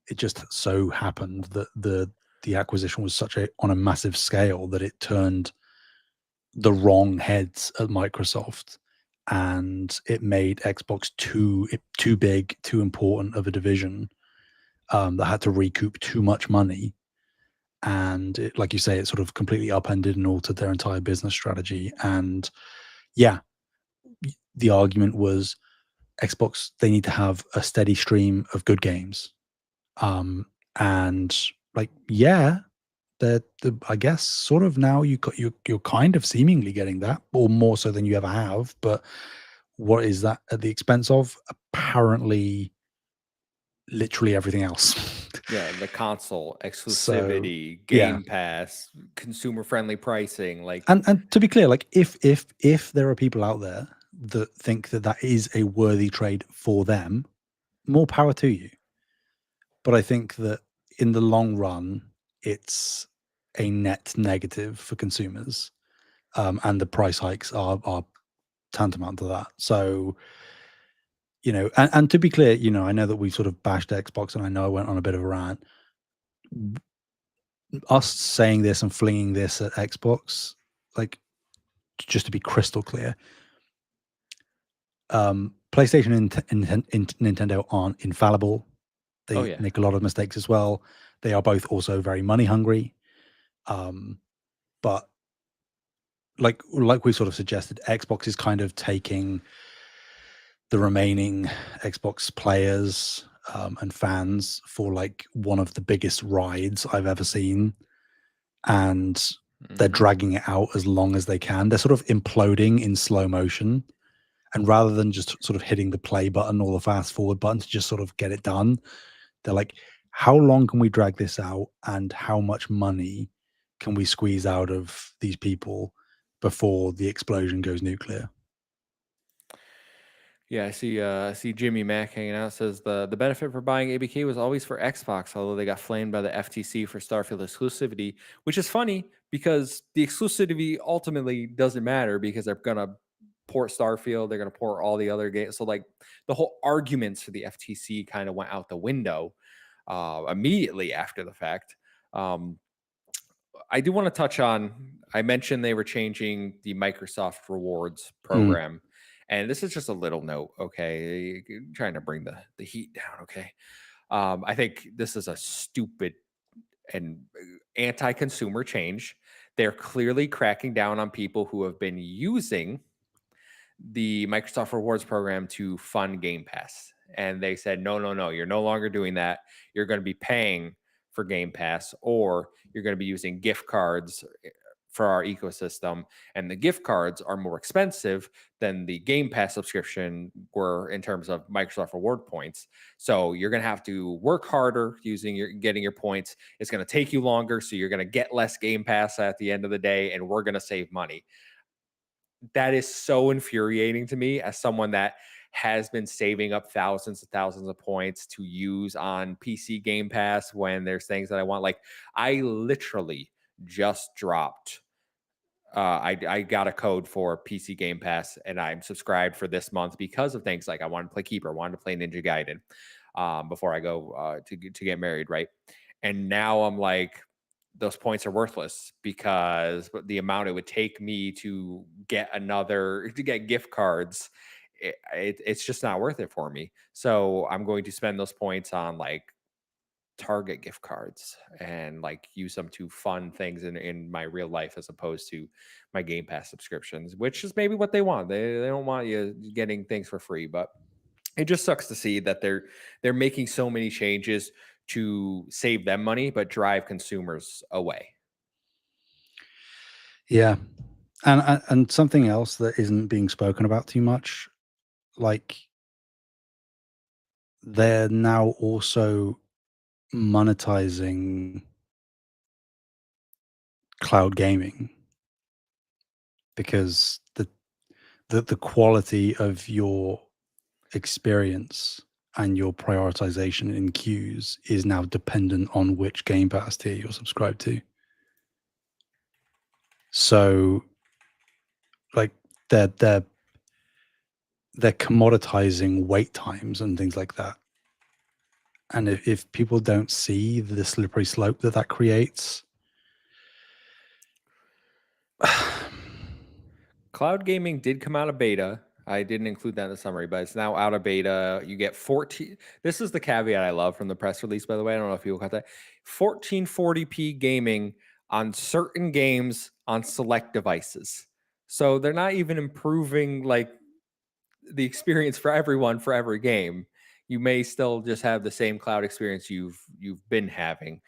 It just so happened that the acquisition was on a massive scale that it turned the wrong heads at Microsoft, and it made Xbox too big, too important of a division that had to recoup too much money. And it, like you say, it sort of completely upended and altered their entire business strategy. And yeah, the argument was Xbox, they need to have a steady stream of good games. And like, yeah, I guess sort of now you're kind of seemingly getting that, or more so than you ever have. But what is that at the expense of? Apparently, literally everything else. Yeah, the console exclusivity, Game Pass, consumer friendly pricing, like. And to be clear, like if there are people out there that think that is a worthy trade for them, more power to you. But I think that in the long run, it's a net negative for consumers, and the price hikes are tantamount to that. So, and to be clear, I know that we sort of bashed Xbox, and I know I went on a bit of a rant. Us saying this and flinging this at Xbox, like, just to be crystal clear, PlayStation and Nintendo aren't infallible. They make a lot of mistakes as well. They are both also very money hungry. But like we sort of suggested, Xbox is kind of taking the remaining Xbox players and fans for like one of the biggest rides I've ever seen. And they're dragging it out as long as they can. They're sort of imploding in slow motion. And rather than just sort of hitting the play button or the fast forward button to just sort of get it done, they're like, how long can we drag this out and how much money can we squeeze out of these people before the explosion goes nuclear? Yeah, I see Jimmy Mack hanging out. Says the benefit for buying ABK was always for Xbox, although they got flamed by the FTC for Starfield exclusivity, which is funny because the exclusivity ultimately doesn't matter because they're gonna port Starfield, they're gonna port all the other games. So like the whole arguments for the FTC kind of went out the window immediately after the fact. I do want to touch on. I mentioned they were changing the Microsoft Rewards Mm, program, and this is just a little note. Okay, trying to bring the heat down. Okay, I think this is a stupid and anti-consumer change. They're clearly cracking down on people who have been using the Microsoft Rewards program to fund Game Pass. And they said, no, no, no, you're no longer doing that. You're going to be paying for Game Pass, or you're going to be using gift cards for our ecosystem. And the gift cards are more expensive than the Game Pass subscription were in terms of Microsoft Reward points. So you're going to have to work harder using your getting your points. It's going to take you longer. So you're going to get less Game Pass at the end of the day, and we're going to save money. That is so infuriating to me as someone that has been saving up thousands and thousands of points to use on PC Game Pass when there's things that I want. Like, I literally just dropped. I got a code for PC Game Pass, and I'm subscribed for this month because of things like I wanted to play Keeper, wanted to play Ninja Gaiden before I go to get married, right? And now I'm like, those points are worthless because the amount it would take me to get gift cards, it's just not worth it for me. So I'm going to spend those points on like Target gift cards and like use them to fund things in my real life as opposed to my Game Pass subscriptions, which is maybe what they want. They don't want you getting things for free, but it just sucks to see that they're making so many changes to save them money but drive consumers away. yeah, and something else that isn't being spoken about too much, like they're now also monetizing cloud gaming because the quality of your experience and your prioritization in queues is now dependent on which Game Pass tier you're subscribed to. So, like, they're they're they're commoditizing wait times and things like that. And if people don't see the slippery slope that that creates, Cloud gaming did come out of beta. I didn't include that in the summary, but it's now out of beta. You get 14. This is the caveat I love from the press release, by the way. I don't know if people got that. 1440p gaming on certain games on select devices. So they're not even improving like the experience for everyone for every game. You may still just have the same cloud experience you've been having.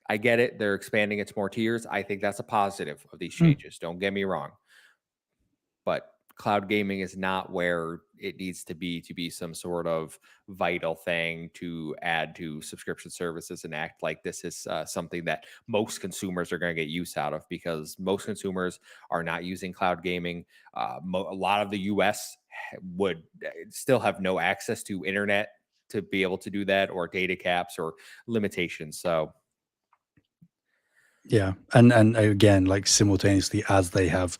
I get it. They're expanding it to more tiers. I think that's a positive of these mm, changes. Don't get me wrong, but cloud gaming is not where it needs to be some sort of vital thing to add to subscription services and act like this is something that most consumers are going to get use out of, because most consumers are not using cloud gaming. A lot of the us would still have no access to internet to be able to do that, or data caps or limitations. So yeah, and again, like simultaneously as they have,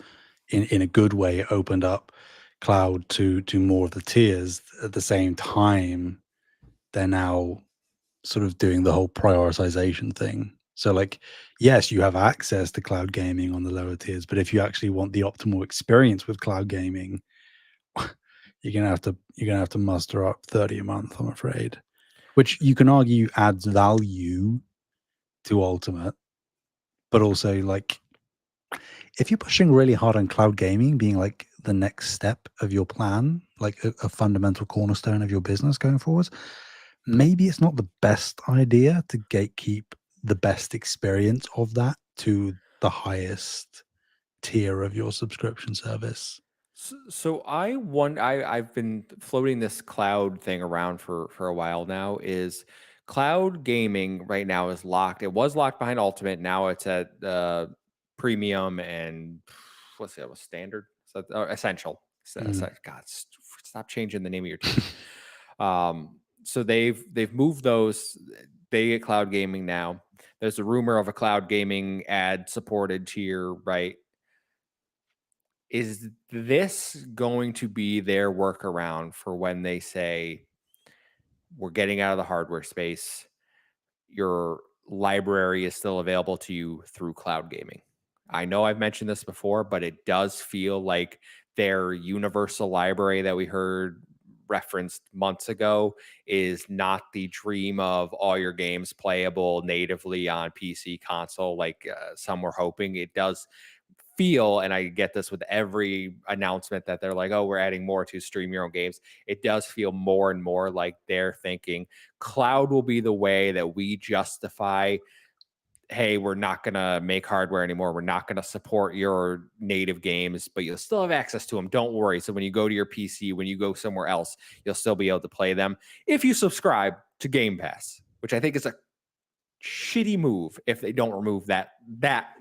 in a good way, opened up cloud to more of the tiers, at the same time, they're now sort of doing the whole prioritization thing. So, like, yes, you have access to cloud gaming on the lower tiers, but if you actually want the optimal experience with cloud gaming, you're gonna have to muster up 30 a month, I'm afraid. Which you can argue adds value to Ultimate, but also like if you're pushing really hard on cloud gaming being like the next step of your plan, like a fundamental cornerstone of your business going forward, maybe it's not the best idea to gatekeep the best experience of that to the highest tier of your subscription service. So I've been floating this cloud thing around for a while now. Is cloud gaming right now is locked? It was locked behind Ultimate. Now it's at Premium and what's the other standard? So, Essential. Mm, God, stop changing the name of your tiers. So they've moved those. They get cloud gaming now. There's a rumor of a cloud gaming ad supported tier, right? Is this going to be their workaround for when they say we're getting out of the hardware space? You're library is still available to you through cloud gaming. I know I've mentioned this before, but it does feel like their universal library that we heard referenced months ago is not the dream of all your games playable natively on PC console like some were hoping. It does feel, and I get this with every announcement that they're like, oh, we're adding more to stream your own games. It does feel more and more like they're thinking cloud will be the way that we justify, hey, we're not going to make hardware anymore. We're not going to support your native games, but you'll still have access to them. Don't worry. So when you go to your PC, when you go somewhere else, you'll still be able to play them if you subscribe to Game Pass, which I think is a shitty move if they don't remove that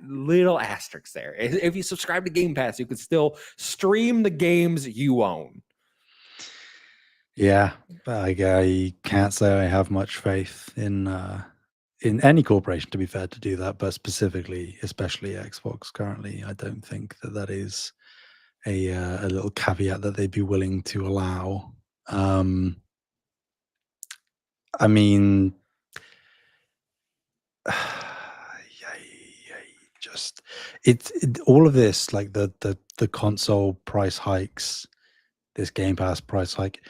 little asterisk there. If you subscribe to Game Pass, you can still stream the games you own. Yeah, but I can't say I have much faith in any corporation, to be fair, to do that, but especially Xbox currently. I don't think that is a little caveat that they'd be willing to allow. I mean, just all of this, like the console price hikes, this Game Pass price hike,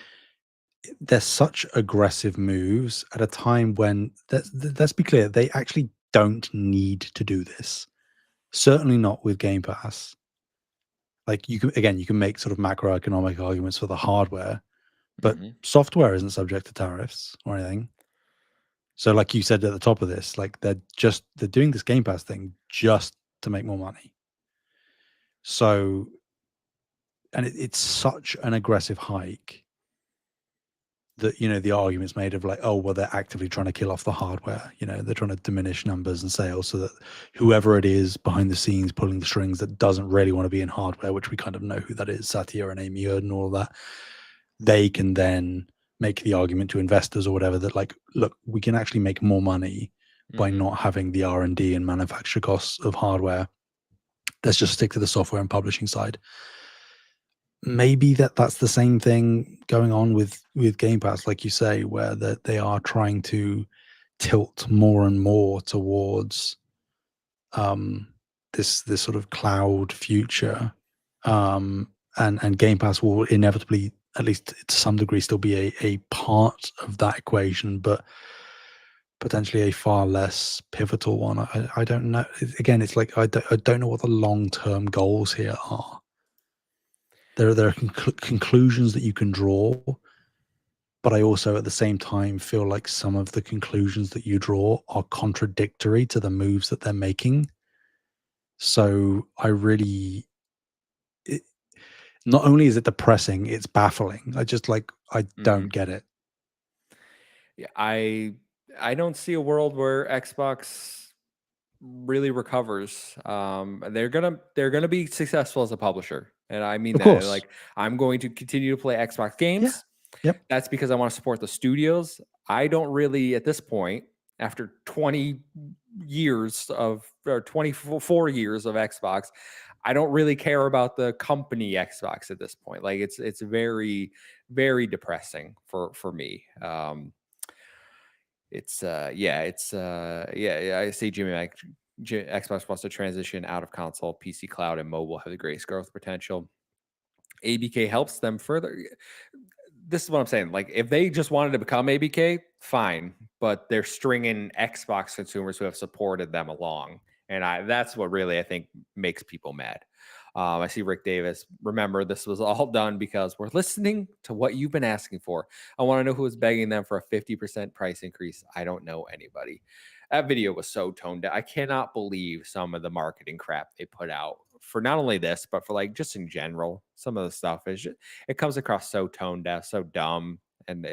they're such aggressive moves at a time when, let's be clear, they actually don't need to do this. Certainly not with Game Pass. Like you can make sort of macroeconomic arguments for the hardware, but software isn't subject to tariffs or anything. So like you said at the top of this, like they're doing this Game Pass thing just to make more money. So, and it's such an aggressive hike that, the argument's made of like, oh, well, they're actively trying to kill off the hardware. They're trying to diminish numbers and sales so that whoever it is behind the scenes pulling the strings that doesn't really want to be in hardware, which we kind of know who that is, Satya and Amy Erd and all of that, they can then make the argument to investors or whatever that like, look, we can actually make more money by not having the R&D and manufacture costs of hardware. Let's just stick to the software and publishing side. Maybe that's the same thing going on with Game Pass, like you say, where that they are trying to tilt more and more towards this sort of cloud future, and Game Pass will inevitably, at least to some degree, still be a part of that equation, but potentially a far less pivotal one. I don't know. Again, it's like I don't know what the long-term goals here are. There are conclusions that you can draw, but I also at the same time feel like some of the conclusions that you draw are contradictory to the moves that they're making. So I really, not only is it depressing, it's baffling. I don't get it. Yeah, I don't see a world where Xbox really recovers. They're gonna be successful as a publisher, and I mean Of that. course. Like, I'm going to continue to play Xbox games. Yep. That's because I want to support the studios. I don't really, at this point, after 20 years or 24 years of Xbox, I don't really care about the company Xbox at this point. Like, it's very, very depressing for me. Yeah, I see Jimmy like Xbox wants to transition out of console, PC, cloud, and mobile have the greatest growth potential. ABK helps them further. This is what I'm saying. Like, if they just wanted to become ABK, fine, but they're stringing Xbox consumers who have supported them along, and that's what really I think makes people mad. I see Rick Davis. Remember, this was all done because we're listening to what you've been asking for. I want to know who is begging them for a 50% price increase. I don't know anybody. That video was so toned down. I cannot believe some of the marketing crap they put out for not only this, but for like just in general. Some of the stuff is just, it comes across so tone deaf, so dumb, and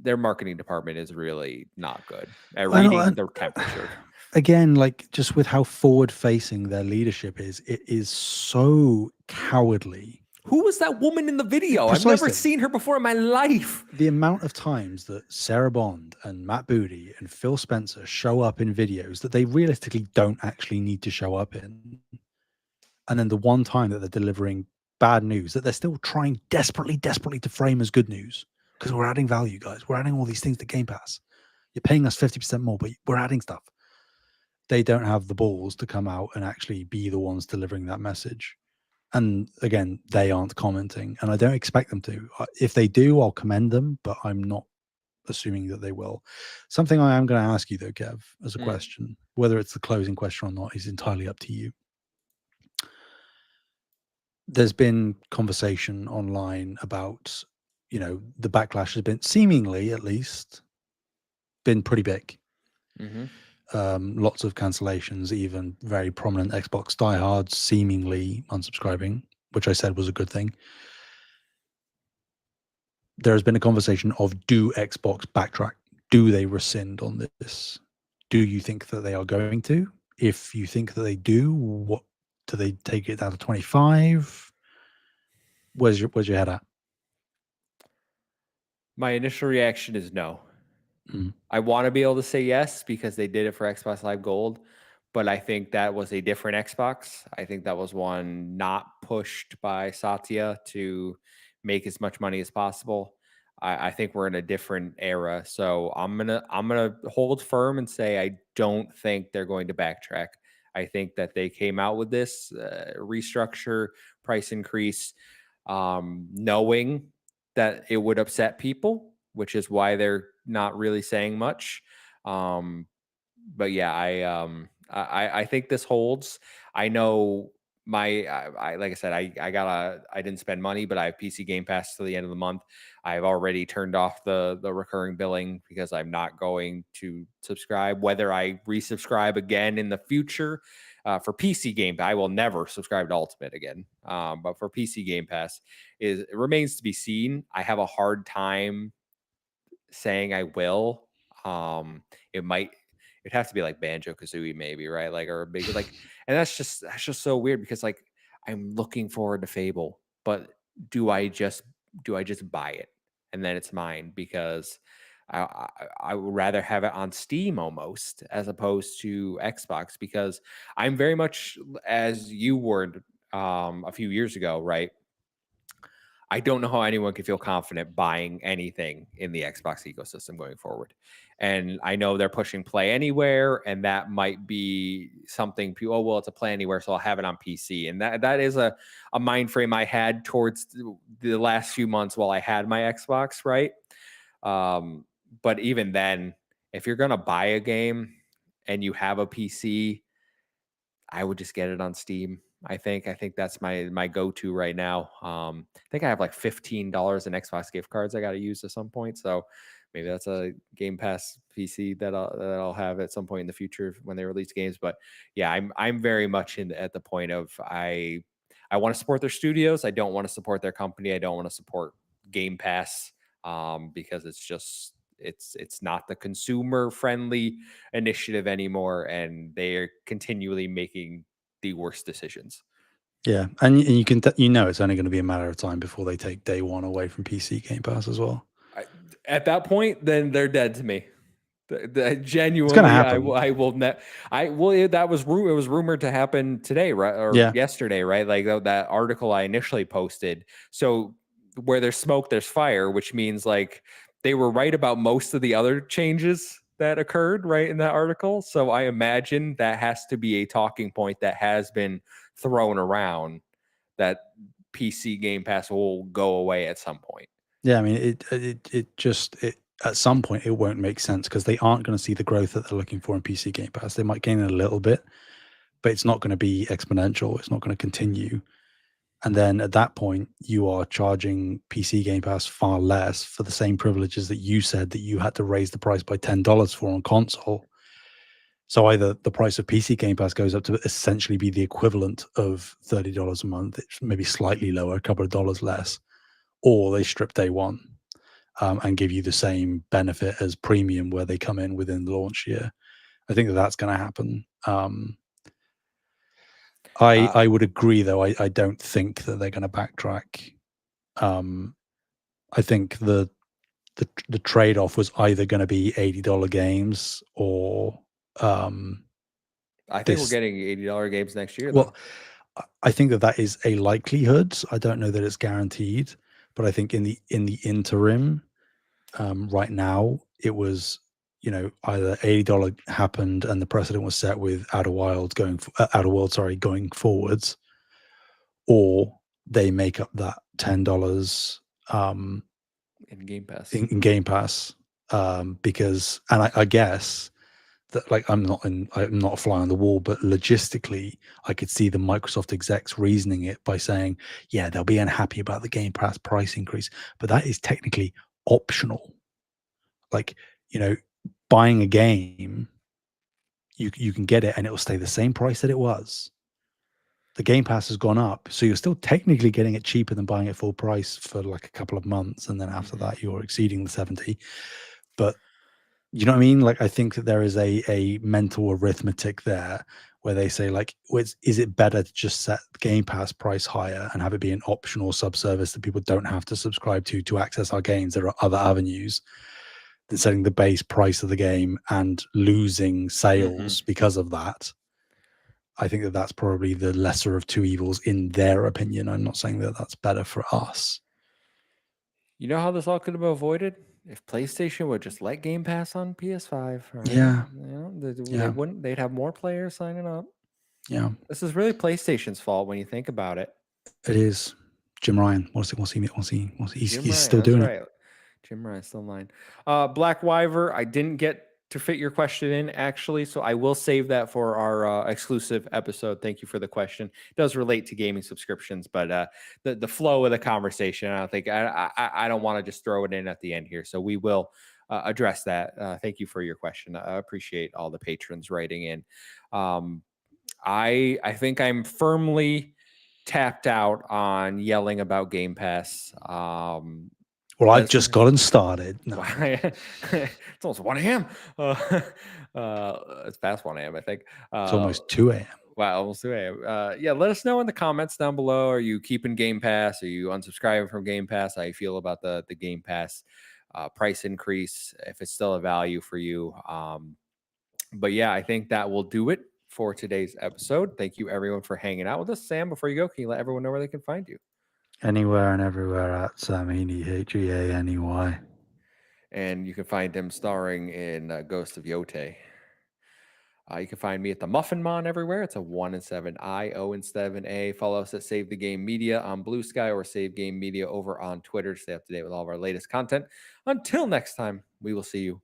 their marketing department is really not good at reading the temperature. Again, like just with how forward-facing their leadership is, it is so cowardly. Who was that woman in the video? Precisely. I've never seen her before in my life. The amount of times that Sarah Bond and Matt Booty and Phil Spencer show up in videos that they realistically don't actually need to show up in. And then the one time that they're delivering bad news that they're still trying desperately to frame as good news because we're adding value, guys. We're adding all these things to Game Pass. You're paying us 50% more, but we're adding stuff. They don't have the balls to come out and actually be the ones delivering that message. And again, they aren't commenting, and I don't expect them to. If they do, I'll commend them, but I'm not assuming that they will. Something I am going to ask you though, Kev, as a question, whether it's the closing question or not is entirely up to you. There's been conversation online about, the backlash has been seemingly, at least, been pretty big. Lots of cancellations, even very prominent Xbox diehards seemingly unsubscribing, which I said was a good thing. There has been a conversation of, do Xbox backtrack? Do they rescind on this? Do you think that they are going to? If you think that they do, what do they take it down to 25? Where's your head at? My initial reaction is no. I want to be able to say yes because they did it for Xbox Live Gold, but I think that was a different Xbox. I think that was one not pushed by Satya to make as much money as possible. I think we're in a different era, so I'm gonna hold firm and say I don't think they're going to backtrack. I think that they came out with this restructure, price increase, knowing that it would upset people, which is why they're not really saying much. But yeah, I think this holds. I know I like I said, I didn't spend money, but I have PC Game Pass to the end of the month. I've already turned off the recurring billing because I'm not going to subscribe. Whether I resubscribe again in the future for PC Game Pass, I will never subscribe to Ultimate again. But for PC Game Pass, it remains to be seen. I have a hard time saying I will. It'd have to be like Banjo Kazooie, maybe, right? Like, or a big like, and that's just so weird because like I'm looking forward to Fable, but do I just buy it and then it's mine because I would rather have it on Steam almost as opposed to Xbox because I'm very much as you were a few years ago, right? I don't know how anyone can feel confident buying anything in the Xbox ecosystem going forward. And I know they're pushing Play Anywhere, and that might be something people, oh, well, it's a Play Anywhere, so I'll have it on PC. And that is a mind frame I had towards the last few months while I had my Xbox, right? But even then, if you're going to buy a game and you have a PC, I would just get it on Steam. I think that's my go-to right now. I think I have like $15 in Xbox gift cards I got to use at some point. So maybe that's a Game Pass PC that I'll have at some point in the future when they release games. But yeah, I'm very much at the point of I want to support their studios. I don't want to support their company. I don't want to support Game Pass because it's just it's not the consumer friendly initiative anymore, and they're continually making the worst decisions. Yeah, and you can it's only going to be a matter of time before they take day one away from PC Game Pass as well. At that point, then they're dead to me. It's Genuinely, I will that was it was rumored to happen today, right? Or yesterday, right? Like that article I initially posted. So where there's smoke, there's fire, which means like they were right about most of the other changes that occurred, right, in that article. So I imagine that has to be a talking point that has been thrown around that PC Game Pass will go away at some point. Yeah, I mean, it at some point it won't make sense because they aren't going to see the growth that they're looking for in PC Game Pass. They might gain a little bit, but it's not going to be exponential. It's not going to continue. And then at that point, you are charging PC Game Pass far less for the same privileges that you said that you had to raise the price by $10 for on console. So either the price of PC Game Pass goes up to essentially be the equivalent of $30 a month, it's maybe slightly lower, a couple of dollars less, or they strip day one and give you the same benefit as premium where they come in within the launch year. I think that's going to happen. I would agree, though. I don't think that they're going to backtrack. I think the trade-off was either going to be $80 games or I think we're getting $80 games next year. Well, I think that is a likelihood. I don't know that it's guaranteed, but I think in the interim, right now, it was either $80 happened and the precedent was set with Outer Worlds, going forwards, or they make up that $10 in Game Pass. in Game Pass, because, and I guess that, like, I'm not a fly on the wall, but logistically, I could see the Microsoft execs reasoning it by saying, yeah, they'll be unhappy about the Game Pass price increase, but that is technically optional. Like, buying a game, you can get it and it will stay the same price that it was. The Game Pass has gone up, so you're still technically getting it cheaper than buying it full price for like a couple of months, and then after that you're exceeding the 70. But you know what I mean? Like, I think that there is a mental arithmetic there where they say, like, is it better to just set the Game Pass price higher and have it be an optional sub-service that people don't have to subscribe to access our games? There are other avenues than setting the base price of the game and losing sales because of that. I think that that's probably the lesser of two evils in their opinion. I'm not saying that that's better for us. You know how this all could have been avoided? If PlayStation would just let Game Pass on PS5, right? Yeah. They wouldn't. They'd have more players signing up. Yeah. This is really PlayStation's fault when you think about it. It is. Jim Ryan. He's still That's doing right. it. Jim Ryan's still mine. Black Wyver, I didn't get to fit your question in actually, so I will save that for our exclusive episode. Thank you for the question. It does relate to gaming subscriptions, but the flow of the conversation, I don't think I don't want to just throw it in at the end here. So we will address that. Thank you for your question. I appreciate all the patrons writing in. I think I'm firmly tapped out on yelling about Game Pass. Well, I've just gotten started. No. It's almost 1 a.m. It's past 1 a.m., I think. It's almost 2 a.m. Wow, almost 2 a.m. Yeah, let us know in the comments down below. Are you keeping Game Pass? Are you unsubscribing from Game Pass? How you feel about the Game Pass price increase, if it's still a value for you. But yeah, I think that will do it for today's episode. Thank you, everyone, for hanging out with us. Sam, before you go, can you let everyone know where they can find you? Anywhere and everywhere at Sam Heaney, Heaney. And you can find him starring in Ghost of Yotei. You can find me at the Muffin Mon everywhere. It's a 1 and 7 I, O and 7 A. Follow us at Save the Game Media on Blue Sky or Save Game Media over on Twitter to stay up to date with all of our latest content. Until next time, we will see you